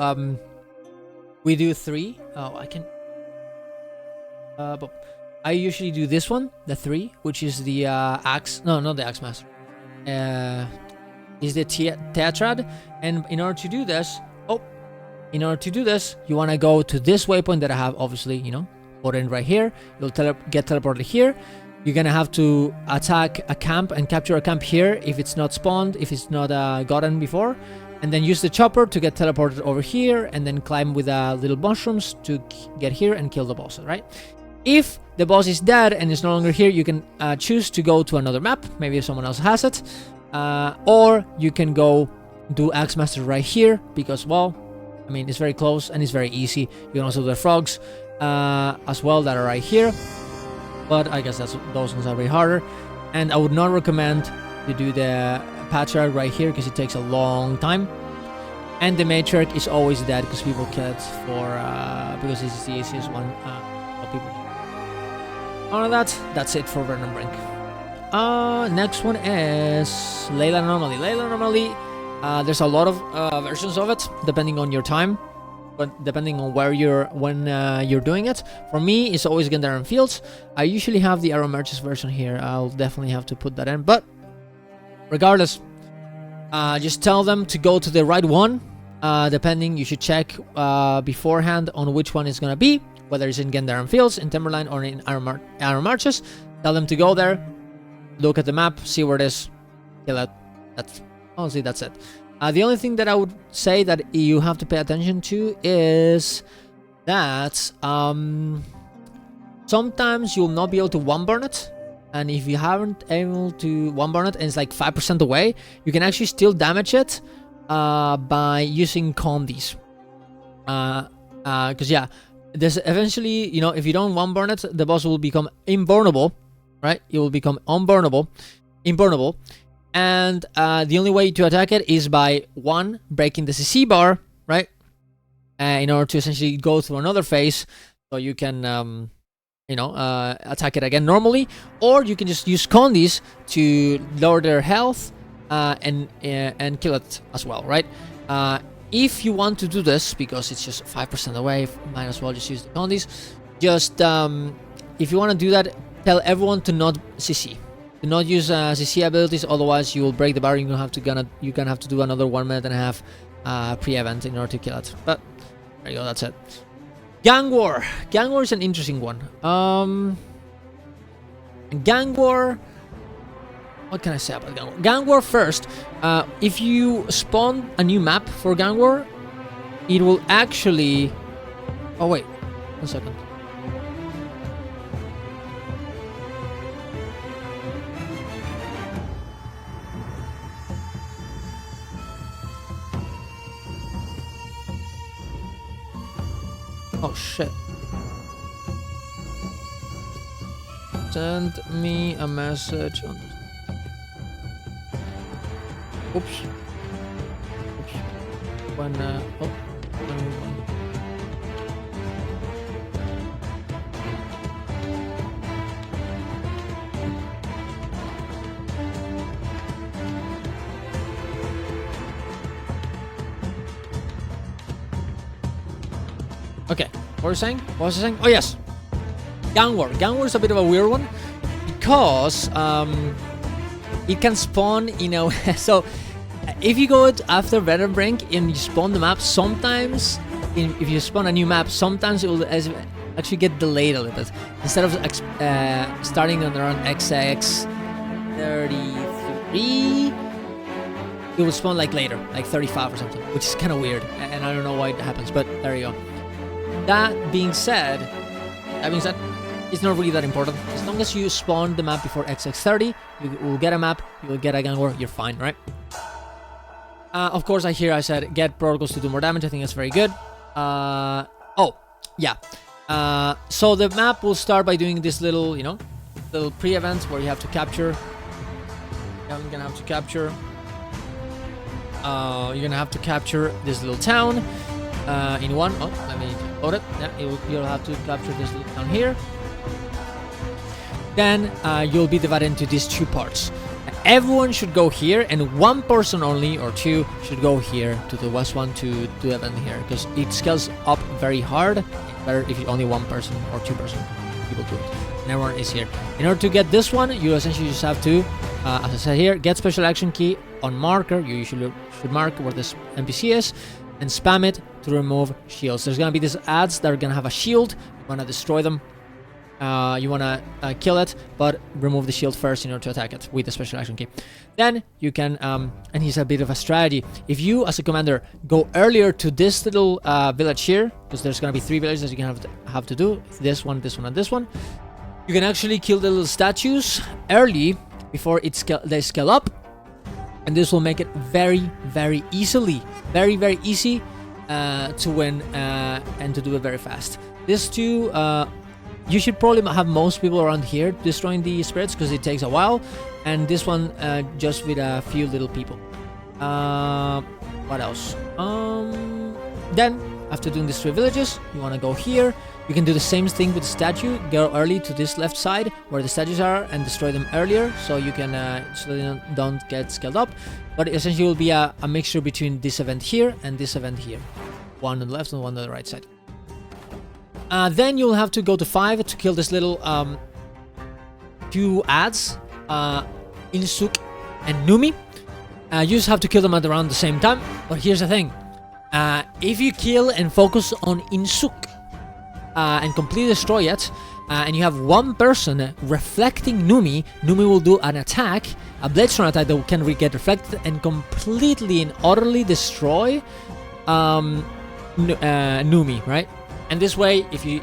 3. Oh, I can. But I usually do this one, the 3, which is the axe. No, not the axe master. Is the tetrad, and in order to do this, you want to go to this waypoint that I have, obviously, put in right here. You'll get teleported here. You're gonna have to attack a camp and capture a camp here if it's not spawned, if it's not gotten before, and then use the chopper to get teleported over here, and then climb with little mushrooms to get here and kill the boss, right? If the boss is dead and is no longer here, you can choose to go to another map, maybe if someone else has it, or you can go do Axe Master right here, because, well, I mean, it's very close and it's very easy. You can also do the frogs as well that are right here, but I guess those ones are way harder. And I would not recommend to do the Patriarch right here, because it takes a long time. And the Matriarch is always dead because people kill it because it's the easiest one. People. That's it for Vernon Brink. Next one is Leyland Anomaly. Leyland Anomaly, there's a lot of versions of it depending on your time, but depending on when you're doing it. For me, it's always Gandarian Fields. I usually have the Arrow Merchants version here. I'll definitely have to put that in, but regardless, just tell them to go to the right one. Depending, you should check beforehand on which one it's gonna be, whether it's in Gandarian Fields, in Timberline, or in Arrow Marches. Tell them to go there, look at the map, see where it is, kill it. Honestly, that's it. The only thing that I would say that you have to pay attention to is that sometimes you'll not be able to one-burn it. And if you haven't able to one-burn it and it's like 5% away, you can actually still damage it by using condies. Because, yeah, there's eventually, if you don't one-burn it, the boss will become invulnerable, right? It will become invulnerable. And the only way to attack it is by, 1, breaking the CC bar, right? In order to essentially go through another phase, so you can, attack it again normally. Or you can just use condies to lower their health and kill it as well, right? If you want to do this, because it's just 5% away, might as well just use the condies. Just, if you want to do that, tell everyone to not CC. Do not use CC abilities, otherwise you will break the barrier. You're gonna have to do another 1.5 minutes pre-event in order to kill it. But there you go, that's it. Gang War. Gang War is an interesting one. Gang War. What can I say about Gang War? Gang War first. If you spawn a new map for Gang War, it will actually. Oh wait, 1 second. Oh shit. Send me a message on this. Oops. Oops. When okay, what were you saying? What was I saying? Oh yes, Gang War. Gang War is a bit of a weird one because it can spawn, you know. So if you go after Venom Brink and you spawn the map, sometimes if you spawn a new map, sometimes it will actually get delayed a little bit. Instead of starting on around XX 33, it will spawn like later, like 35 or something, which is kind of weird, and I don't know why it happens, but there you go. That being said, it's not really that important. As long as you spawn the map before XX30, you will get a map, you will get a gang war, you're fine, right? Of course, I said get protocols to do more damage. I think that's very good. Oh, yeah. So the map will start by doing this little, you know, little pre-events where you have to capture. You're gonna have to capture. You're gonna have to capture this little town. In one. Oh, let me load it. Yeah, you'll have to capture this little town here. Then you'll be divided into these two parts. Everyone should go here, and one person only or two should go here to the west one to do the event here, because it scales up very hard. It's better if only one person or two people do it, and everyone is here. In order to get this one, you essentially just have to, as I said here, get special action key on marker. You usually should mark where this NPC is, and spam it to remove shields. There's gonna be these ads that are gonna have a shield. You wanna destroy them. You wanna kill it, but remove the shield first in order to attack it with the special action key. Then you can, and here's a bit of a strategy. If you, as a commander, go earlier to this little village here, because there's gonna be 3 villages that you can have to do. This one, and this one. You can actually kill the little statues early before they scale up. And this will make it very, very easy to win and to do it very fast. These two, you should probably have most people around here destroying the spirits because it takes a while. And this one, just with a few little people. What else? Then, after doing these 3 villages, you want to go here. You can do the same thing with the statue. Go early to this left side where the statues are and destroy them earlier, so you can so they don't get scaled up. But essentially, it will be a mixture between this event here and this event here. One on the left and one on the right side. Then you'll have to go to 5 to kill this little 2 ads, Insuk and Numi. You just have to kill them at around the same time. But here's the thing. If you kill and focus on Insuk and completely destroy it, and you have one person reflecting Numi, Numi will do an attack, a Bladestone attack that can get reflected and completely and utterly destroy Numi, right? And this way, if you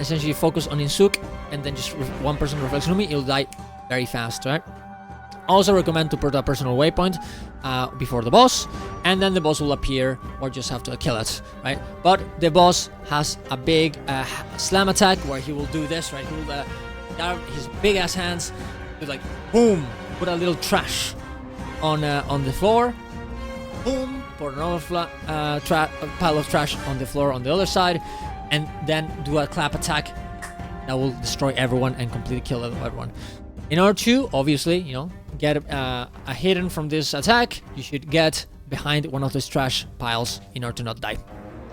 essentially focus on Insuk and then just one person reflects Numi, it'll die very fast, right? Also recommend to put a personal waypoint before the boss, and then the boss will appear, or just have to kill it, right? But the boss has a big slam attack where he will do this, right? He will his big ass hands, do like boom, put a little trash on the floor, boom, put another pile of trash on the floor on the other side, and then do a clap attack that will destroy everyone and completely kill everyone. In order to, obviously, you know, get a hidden from this attack, you should get behind one of those trash piles in order to not die.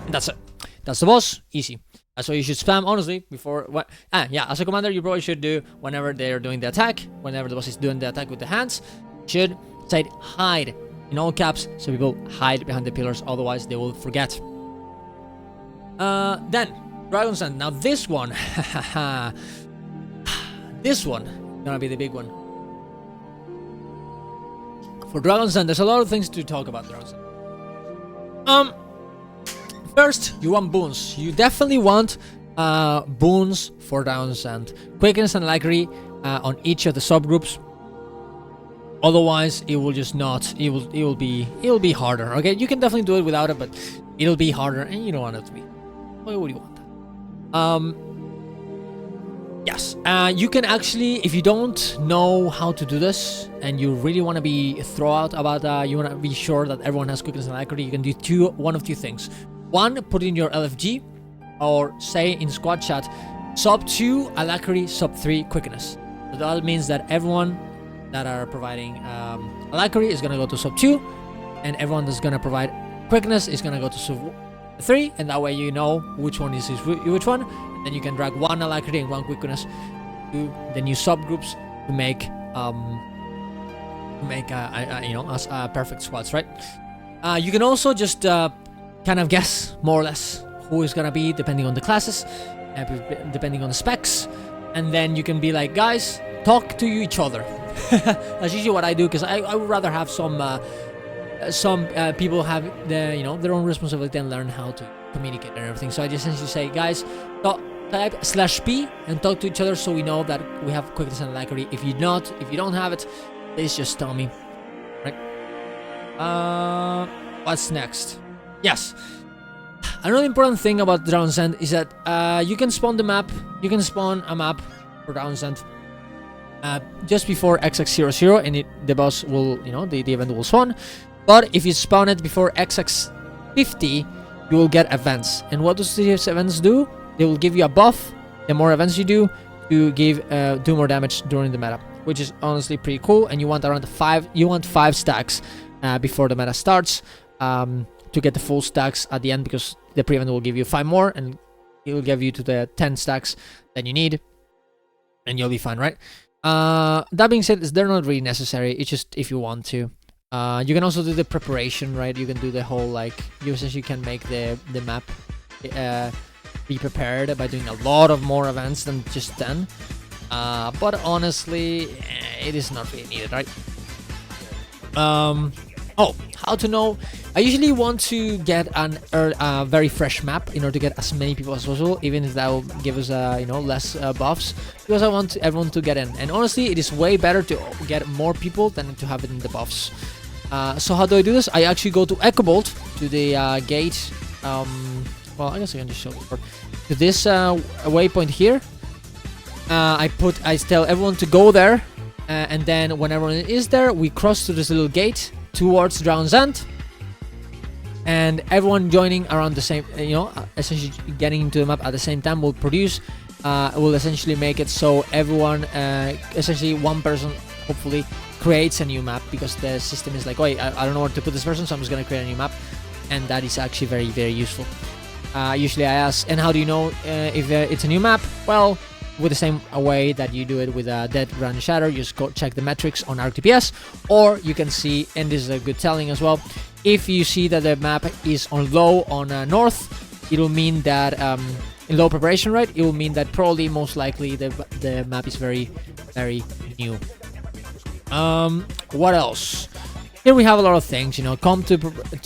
And that's it. That's the boss. Easy. That's what you should spam, honestly, before... yeah, as a commander, you probably should do whenever they're doing the attack, whenever the boss is doing the attack with the hands, should say hide in all caps, so people hide behind the pillars, otherwise they will forget. Then, Dragon's End. Now this one, this one, gonna be the big one. For Dragon's Den, there's a lot of things to talk about Dragon's Den. First, you want boons. You definitely want boons for Dragon's Den. Quickness and alacrity on each of the subgroups. Otherwise, it will just not. It will be harder. Okay, you can definitely do it without it, but it'll be harder, and you don't want it to be. Why would you want that? Yes, you can actually, if you don't know how to do this and you really want to be throughout about, you want to be sure that everyone has quickness and alacrity, you can do one of two things. One, put in your LFG, or say in squad chat, sub 2 alacrity, sub 3 quickness. So that means that everyone that are providing alacrity is going to go to sub 2, and everyone that's going to provide quickness is going to go to sub 3, and that way you know which one is which one. Then you can drag one alacrity and one quickness to the new subgroups to make us perfect squads, right? You can also just kind of guess more or less who is gonna be depending on the classes, depending on the specs, and then you can be like, guys, talk to each other. That's usually what I do, because I would rather have some people have their own responsibility and learn how to communicate and everything. So I just essentially say, guys, type /p and talk to each other so we know that we have quickness and alacrity. If you don't have it, please just tell me. Right? What's next? Yes. Another important thing about Drown's End is that you can spawn the map. You can spawn a map for Drown's End just before XX00, and the boss will, the event will spawn. But if you spawn it before XX50, you will get events. And what do these events do? They will give you a buff the more events you do to do more damage during the meta, which is honestly pretty cool. And you want around 5 stacks before the meta starts to get the full stacks at the end, because the pre-event will give you 5 more and it will give you to the 10 stacks that you need, and you'll be fine, right? That being said, they're not really necessary. It's just if you want to. You can also do the preparation, right? You can do the whole, you essentially can make the map be prepared by doing a lot of more events than just 10. But honestly, it is not really needed, right? How to know? I usually want to get a very fresh map in order to get as many people as possible, even if that will give us less buffs, because I want everyone to get in. And honestly, it is way better to get more people than to have it in the buffs. So how do I do this? I actually go to Echo Bolt, to the gate. Well, I guess I can just show you to this waypoint here. I tell everyone to go there, and then when everyone is there, we cross to this little gate towards Drown's End, and everyone joining around the same, essentially getting into the map at the same time will essentially make it so everyone, essentially one person, hopefully, creates a new map, because the system is like, wait, I don't know where to put this person, so I'm just gonna create a new map, and that is actually very, very useful. Usually I ask, and how do you know if it's a new map? Well, with the same way that you do it with Dead Run Shadow, you just go check the metrics on RTPS, or you can see, and this is a good telling as well, if you see that the map is on low on north, it'll mean that in low preparation, right? It will mean that probably most likely the map is very, very new. What else? Here we have a lot of things, come to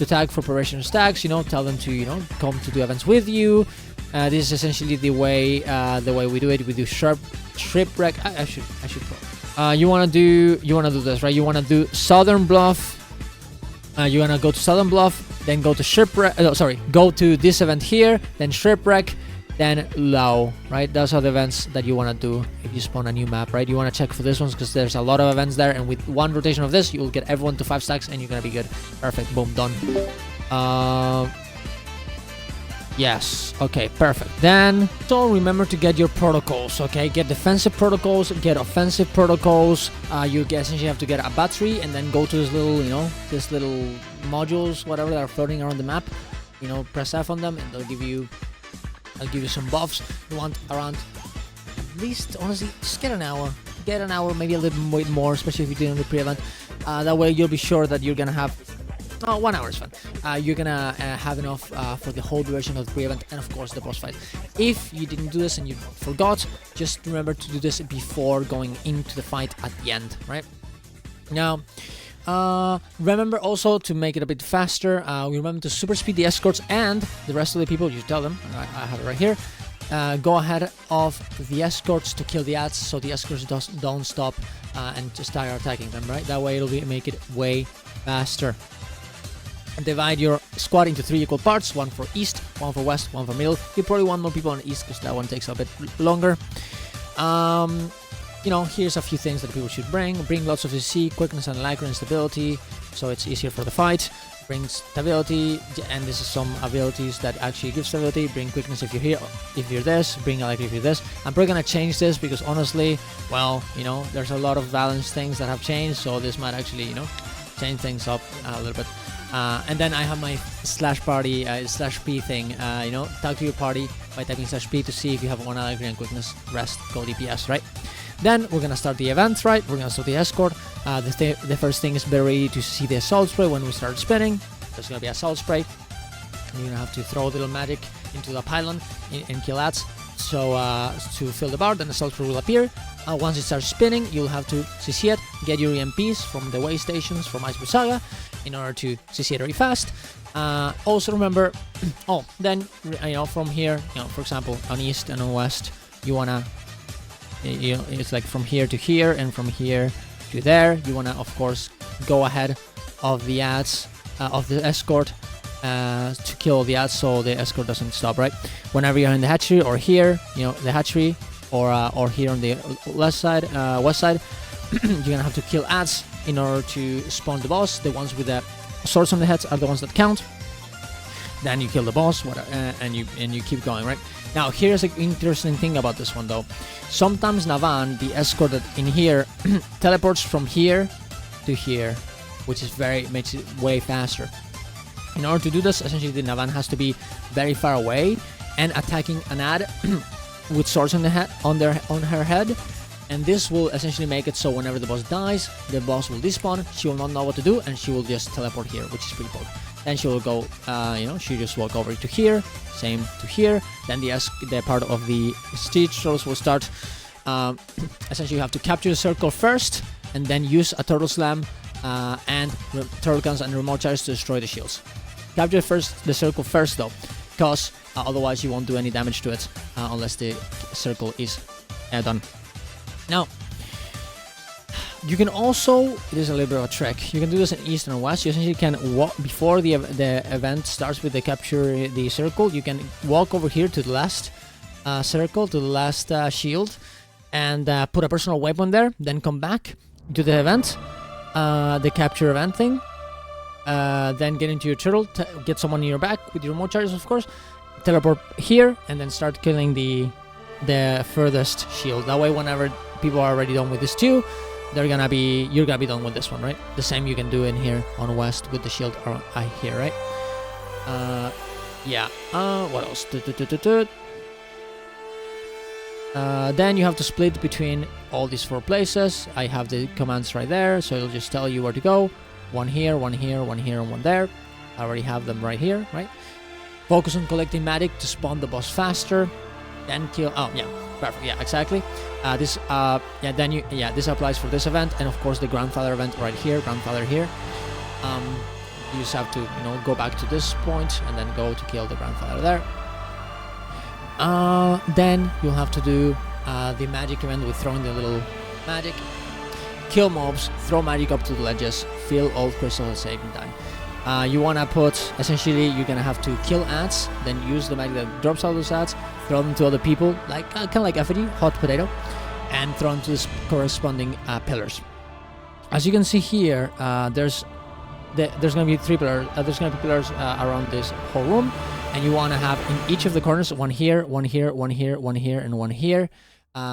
tag for preparation stacks, tell them to, come to do events with you. This is essentially the way we do it. We do shipwreck. I should you wanna do this, right? You wanna do Southern Bluff. You wanna go to Southern Bluff, then go to shipwreck. Go to this event here, then shipwreck, then Lao, right? Those are the events that you wanna do if you spawn a new map, right? You wanna check for this ones because there's a lot of events there, and with one rotation of this, you will get everyone to 5 stacks, and you're gonna be good. Perfect. Boom. Done. Yes, okay, perfect. Then, so remember to get your protocols, okay? Get defensive protocols, get offensive protocols. You essentially have to get a battery, and then go to this little, this little modules, whatever, that are floating around the map. Press F on them, and I'll give you some buffs. You want around, at least, honestly, just get an hour. Get an hour, maybe a little bit more, especially if you're doing the pre-event. That way, you'll be sure that you're gonna have 1 hour is fine. You're gonna have enough for the whole duration of the pre-event, and of course the boss fight. If you didn't do this and you forgot, just remember to do this before going into the fight at the end, right? Now, remember also to make it a bit faster. Remember to super speed the escorts and the rest of the people. You tell them. I have it right here. Go ahead of the escorts to kill the ads, so the escorts don't stop and just start attacking them, right? That way it'll make it way faster. divide your squad into 3 equal parts, 1 for east, 1 for west, 1 for middle. You probably want more people on east because that one takes a bit longer. You know, here's a few things that people should bring. Bring lots of CC, quickness and alacrity and stability, so it's easier for the fight. Bring stability, and this is some abilities that actually give stability. Bring quickness if you're here, if you're this. Bring alacrity if you're this. I'm probably gonna change this because honestly, well, you know, there's a lot of balance things that have changed, so this might actually, you know, change things up a little bit. And then I have my /party /p thing. You know, talk to your party by typing /p to see if you have 1 alacrity and quickness. Rest, go DPS, right? Then we're gonna start the events, right? We're gonna start the escort. The first thing is be ready to see the assault spray when we start spinning. There's gonna be assault spray. You're gonna have to throw a little magic into the pylon and kill ads. So to fill the bar, then the assault spray will appear. Once it starts spinning, you'll have to CC it, get your EMPs from the way stations from Iceberg Saga in order to CC it very fast. Also remember, then you know, from here, you know, for example, on east and on west, you wanna, you know, it's like from here to here and from here to there. You wanna, of course, go ahead of the ads of the escort to kill the ads, so the escort doesn't stop, right? Whenever you're in the hatchery or here, you know, the hatchery, or here on the west side, you're gonna have to kill ads in order to spawn the boss. The ones with the swords on the heads are the ones that count. Then you kill the boss, and you keep going, right? Now here's an interesting thing about this one though. Sometimes Navan, the escort that in here, teleports from here to here, which is makes it way faster. In order to do this, essentially the Navan has to be very far away and attacking an ad with swords on her head, and this will essentially make it so whenever the boss dies, the boss will despawn. She will not know what to do, and she will just teleport here, which is pretty cool. Then she will go, you know, she just walk over to here, same to here. Then the part of the siege turtles will start. Essentially, you have to capture the circle first, and then use a turtle slam and turtle guns and remote charges to destroy the shields. Capture the circle first though, because otherwise you won't do any damage to it unless the circle is done. Now, you can also, there's a little bit of a trick. You can do this in east and west. You essentially can walk before the event starts with the capture the circle. You can walk over here to the last circle, to the last shield, and put a personal weapon there. Then come back to the event, the capture event thing. Then get into your turtle, get someone in your back with your remote charges, of course. Teleport here, and then start killing the furthest shield. That way, whenever people are already done with this too, you're gonna be done with this one, right? The same you can do in here on west with the shield here, right? Yeah. What else? Then you have to split between all these 4 places. I have the commands right there, so it'll just tell you where to go. One here, one here, one here, and one there. I already have them right here, right? Focus on collecting magic to spawn the boss faster. Then kill. Oh yeah, perfect. Yeah, exactly. This applies for this event, and of course the grandfather event right here, grandfather here. You just have to, you know, go back to this point and then go to kill the grandfather there. Then you'll have to do the magic event with throwing the little magic. Kill mobs, throw magic up to the ledges, fill all crystals at the same time. You wanna put, essentially, you're gonna have to kill ants, then use the magic that drops out of those ants, throw them to other people, like kind of like effigy, hot potato, and throw them to the corresponding pillars. As you can see here, there's gonna be 3 pillars. There's gonna be pillars around this whole room, and you wanna have in each of the corners one here, one here, one here, one here, and one here.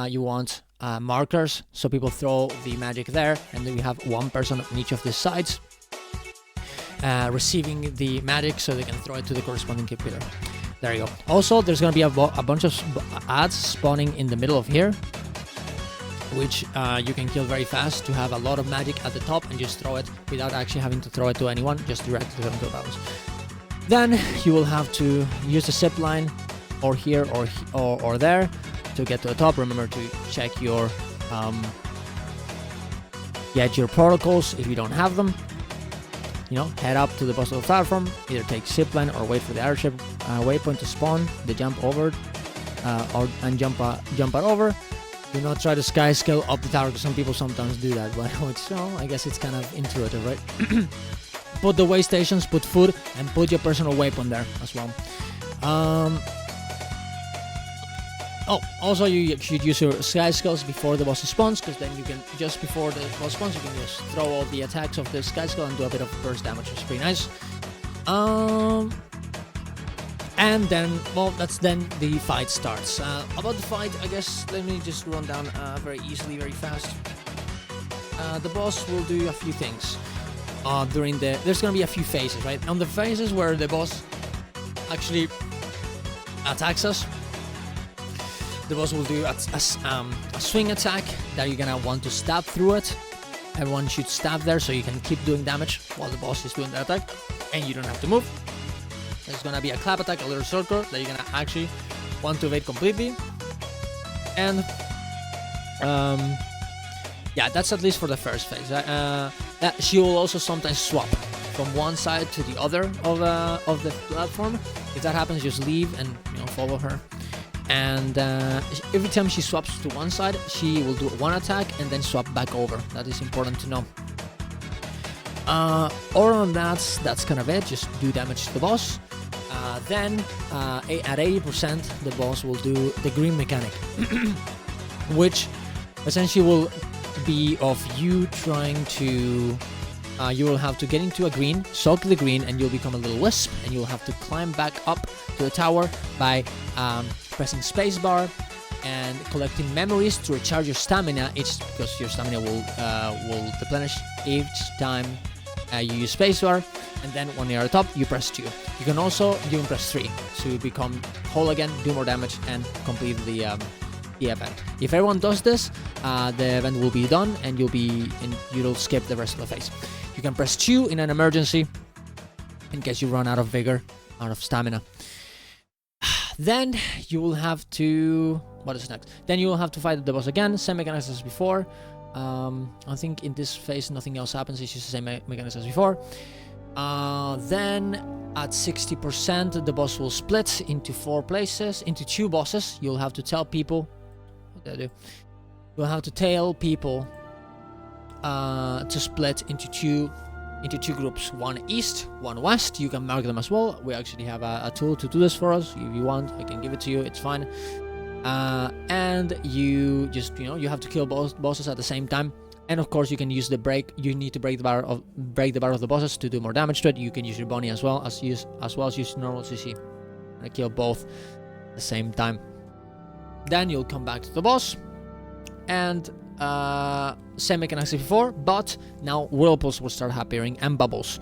You want markers, so people throw the magic there, and then you have one person on each of these sides receiving the magic, so they can throw it to the corresponding pillar. There you go. Also, there's gonna be a bunch of ads spawning in the middle of here, which you can kill very fast to have a lot of magic at the top and just throw it without actually having to throw it to anyone, just directly to the boss. Then you will have to use the zip line, or here or there, to get to the top. Remember to check your protocols if you don't have them. You know, head up to the boss of the platform, either take zipline or wait for the airship waypoint to spawn, the jump over, and jump it over. Do not try to sky scale up the tower, because some people sometimes do that, but which, I guess it's kind of intuitive, right? put the way stations, put food, and put your personal weapon there as well. Oh, also you should use your sky skulls before the boss spawns, because then you can, just before the boss spawns, you can just throw all the attacks of the sky skull and do a bit of burst damage, which is pretty nice. And then, well, that's then the fight starts. About the fight, I guess, let me just run down very easily, very fast. The boss will do a few things. There's gonna be a few phases, right? On the phases where the boss actually attacks us, the boss will do a swing attack that you're gonna want to stab through it. Everyone should stab there so you can keep doing damage while the boss is doing the attack, and you don't have to move. There's gonna be a clap attack, a little circle that you're gonna actually want to evade completely. And yeah, that's at least for the first phase. She will also sometimes swap from one side to the other of the platform. If that happens, just leave and follow her. And every time she swaps to one side, she will do one attack and then swap back over. That is important to know. Other than that, that's kind of it. Just do damage to the boss. Then at 80%, the boss will do the green mechanic, which essentially will be of you trying to you will have to get into a green, soak the green, and you'll become a little wisp, and you'll have to climb back up to the tower by pressing spacebar and collecting memories to recharge your stamina, because your stamina will replenish each time you use spacebar. And then when you're at the top, you press 2. You can press 3 to become whole again, do more damage, and complete the event. If everyone does this, the event will be done, and you'll skip the rest of the phase. You can press 2 in an emergency in case you run out of vigor, out of stamina. Then you will have to... What is next? Then you will have to fight the boss again, same mechanics as before. I think in this phase nothing else happens, it's just the same mechanics as before. Then at 60%, the boss will split into 4 places, into 2 bosses. You'll have to tell people... What did I do? You'll have to tell people to split into two groups, one east, one west. You can mark them as well. We actually have a tool to do this for us. If you want, I can give it to you, it's fine. And you just you have to kill both bosses at the same time. And of course you can use the break. You need to break the bar of the bosses to do more damage to it. You can use your bunny as well as use normal CC and kill both at the same time. Then you'll come back to the boss, and same mechanics as before, but now whirlpools will start appearing and bubbles.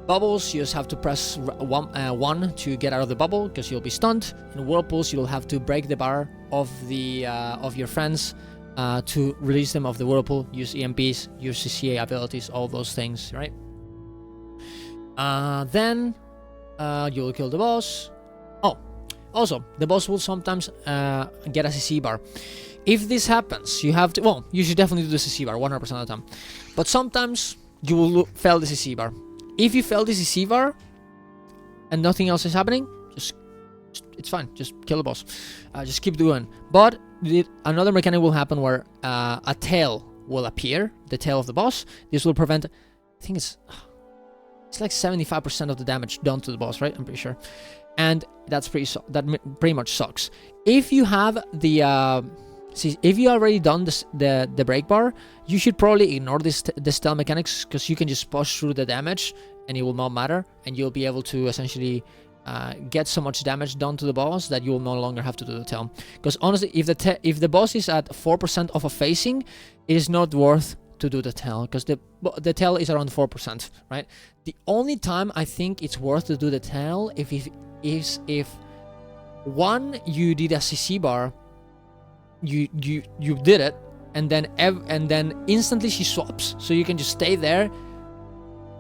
Bubbles, you just have to press 1 to get out of the bubble because you'll be stunned. In whirlpools, you'll have to break the bar of your friends to release them of the whirlpool. Use EMPs, use CCA abilities, all those things, right? Then you'll kill the boss. Oh, also the boss will sometimes get a CC bar. If this happens, you have to... Well, you should definitely do the CC bar 100% of the time. But sometimes you will fail the CC bar. If you fail the CC bar and nothing else is happening, just it's fine. Just kill the boss. Just keep doing. But another mechanic will happen where a tail will appear, the tail of the boss. This will prevent... I think it's like 75% of the damage done to the boss, right? I'm pretty sure. And that's pretty much sucks. If you have the... if you already done the break bar, you should probably ignore the stealth mechanics, because you can just push through the damage and it will not matter, and you'll be able to essentially get so much damage done to the boss that you will no longer have to do the tail. Because honestly, if the boss is at 4% of a facing, it is not worth to do the tail, because the tail is around 4%, right? The only time I think it's worth to do the tail if one, you did a CC bar, you did it, and then instantly she swaps, so you can just stay there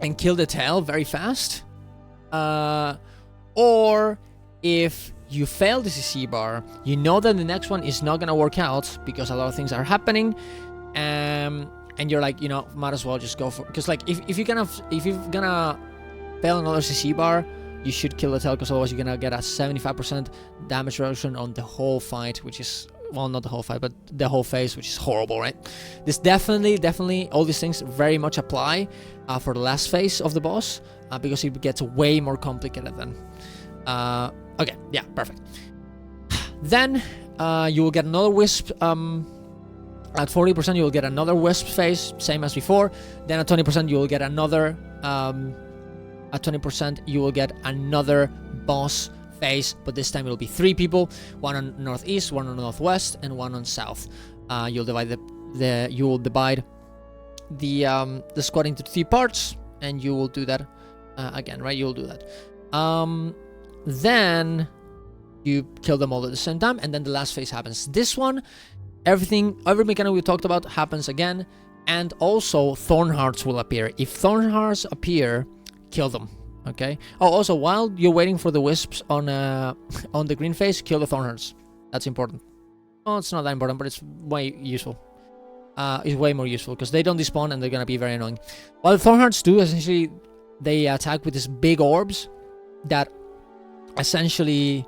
and kill the tail very fast. Or if you fail the CC bar, you know that the next one is not gonna work out because a lot of things are happening, and you're like, might as well just go for... Because like if you're gonna fail another CC bar, you should kill the tail, because otherwise you're gonna get a 75% damage reduction on the whole fight, which is well, not the whole fight, but the whole phase, which is horrible, right? This definitely, all these things very much apply for the last phase of the boss, because it gets way more complicated then. Okay, yeah, perfect. Then you will get another wisp. At 40% you will get another wisp phase, same as before. Then at 20% you will get another. At 20% you will get another boss phase, but this time it will be 3 people, one on northeast, one on northwest, and one on south. You'll divide the squad into 3 parts, and you will do that again, right? You'll do that. Then you kill them all at the same time, and then the last phase happens. This one, every mechanic we talked about happens again, and also thorn hearts will appear. If thorn hearts appear, kill them. Okay. Oh, also, while you're waiting for the wisps on the green phase, kill the thorn hearts. That's important. Oh, it's not that important, but it's way useful. It's way more useful because they don't despawn and they're gonna be very annoying. What the thorn hearts do, essentially, they attack with these big orbs that essentially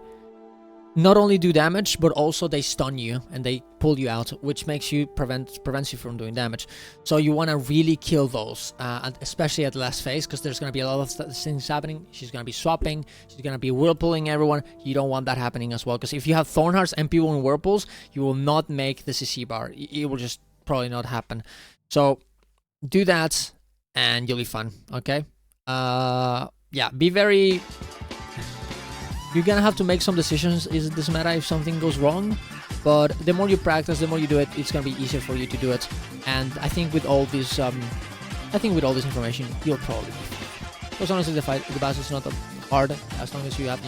not only do damage, but also they stun you and they pull you out, which makes you prevents you from doing damage. So you want to really kill those, especially at the last phase, because there's going to be a lot of things happening. She's going to be swapping, she's going to be whirlpooling everyone. You don't want that happening as well, because if you have thorn hearts and people in whirlpools, you will not make the CC bar. It will just probably not happen. So do that and you'll be fine. Okay. Yeah, be very... You're gonna have to make some decisions. It doesn't matter if something goes wrong, but the more you practice, the more you do it, it's gonna be easier for you to do it. And I think with all this, information, you'll probably be fine. Because honestly, the boss is not that hard as long as you have,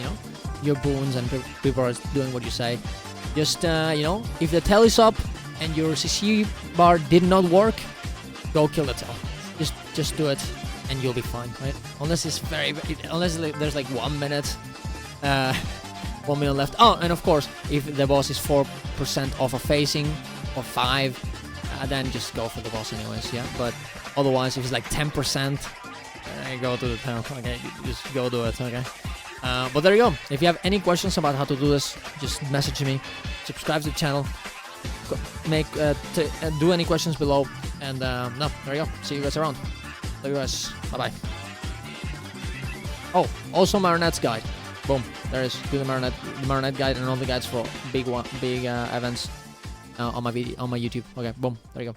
your boons and people are doing what you say. Just, if the tail is up and your CC bar did not work, go kill the tail. Just do it, and you'll be fine, right? Unless there's like 1 minute. 1 minute left. Oh, and of course, if the boss is 4% off a phasing or 5, then just go for the boss anyways, yeah. But otherwise, if it's like 10%, go to the tail. Okay, just go do it. Okay. But there you go. If you have any questions about how to do this, just message me. Subscribe to the channel. Do any questions below. And no, there you go. See you guys around. Love you guys. Bye bye. Oh, also Marionette's guide. Boom, there is. Do the Marionette guide and all the guides for big events on my YouTube. Okay, boom, there you go.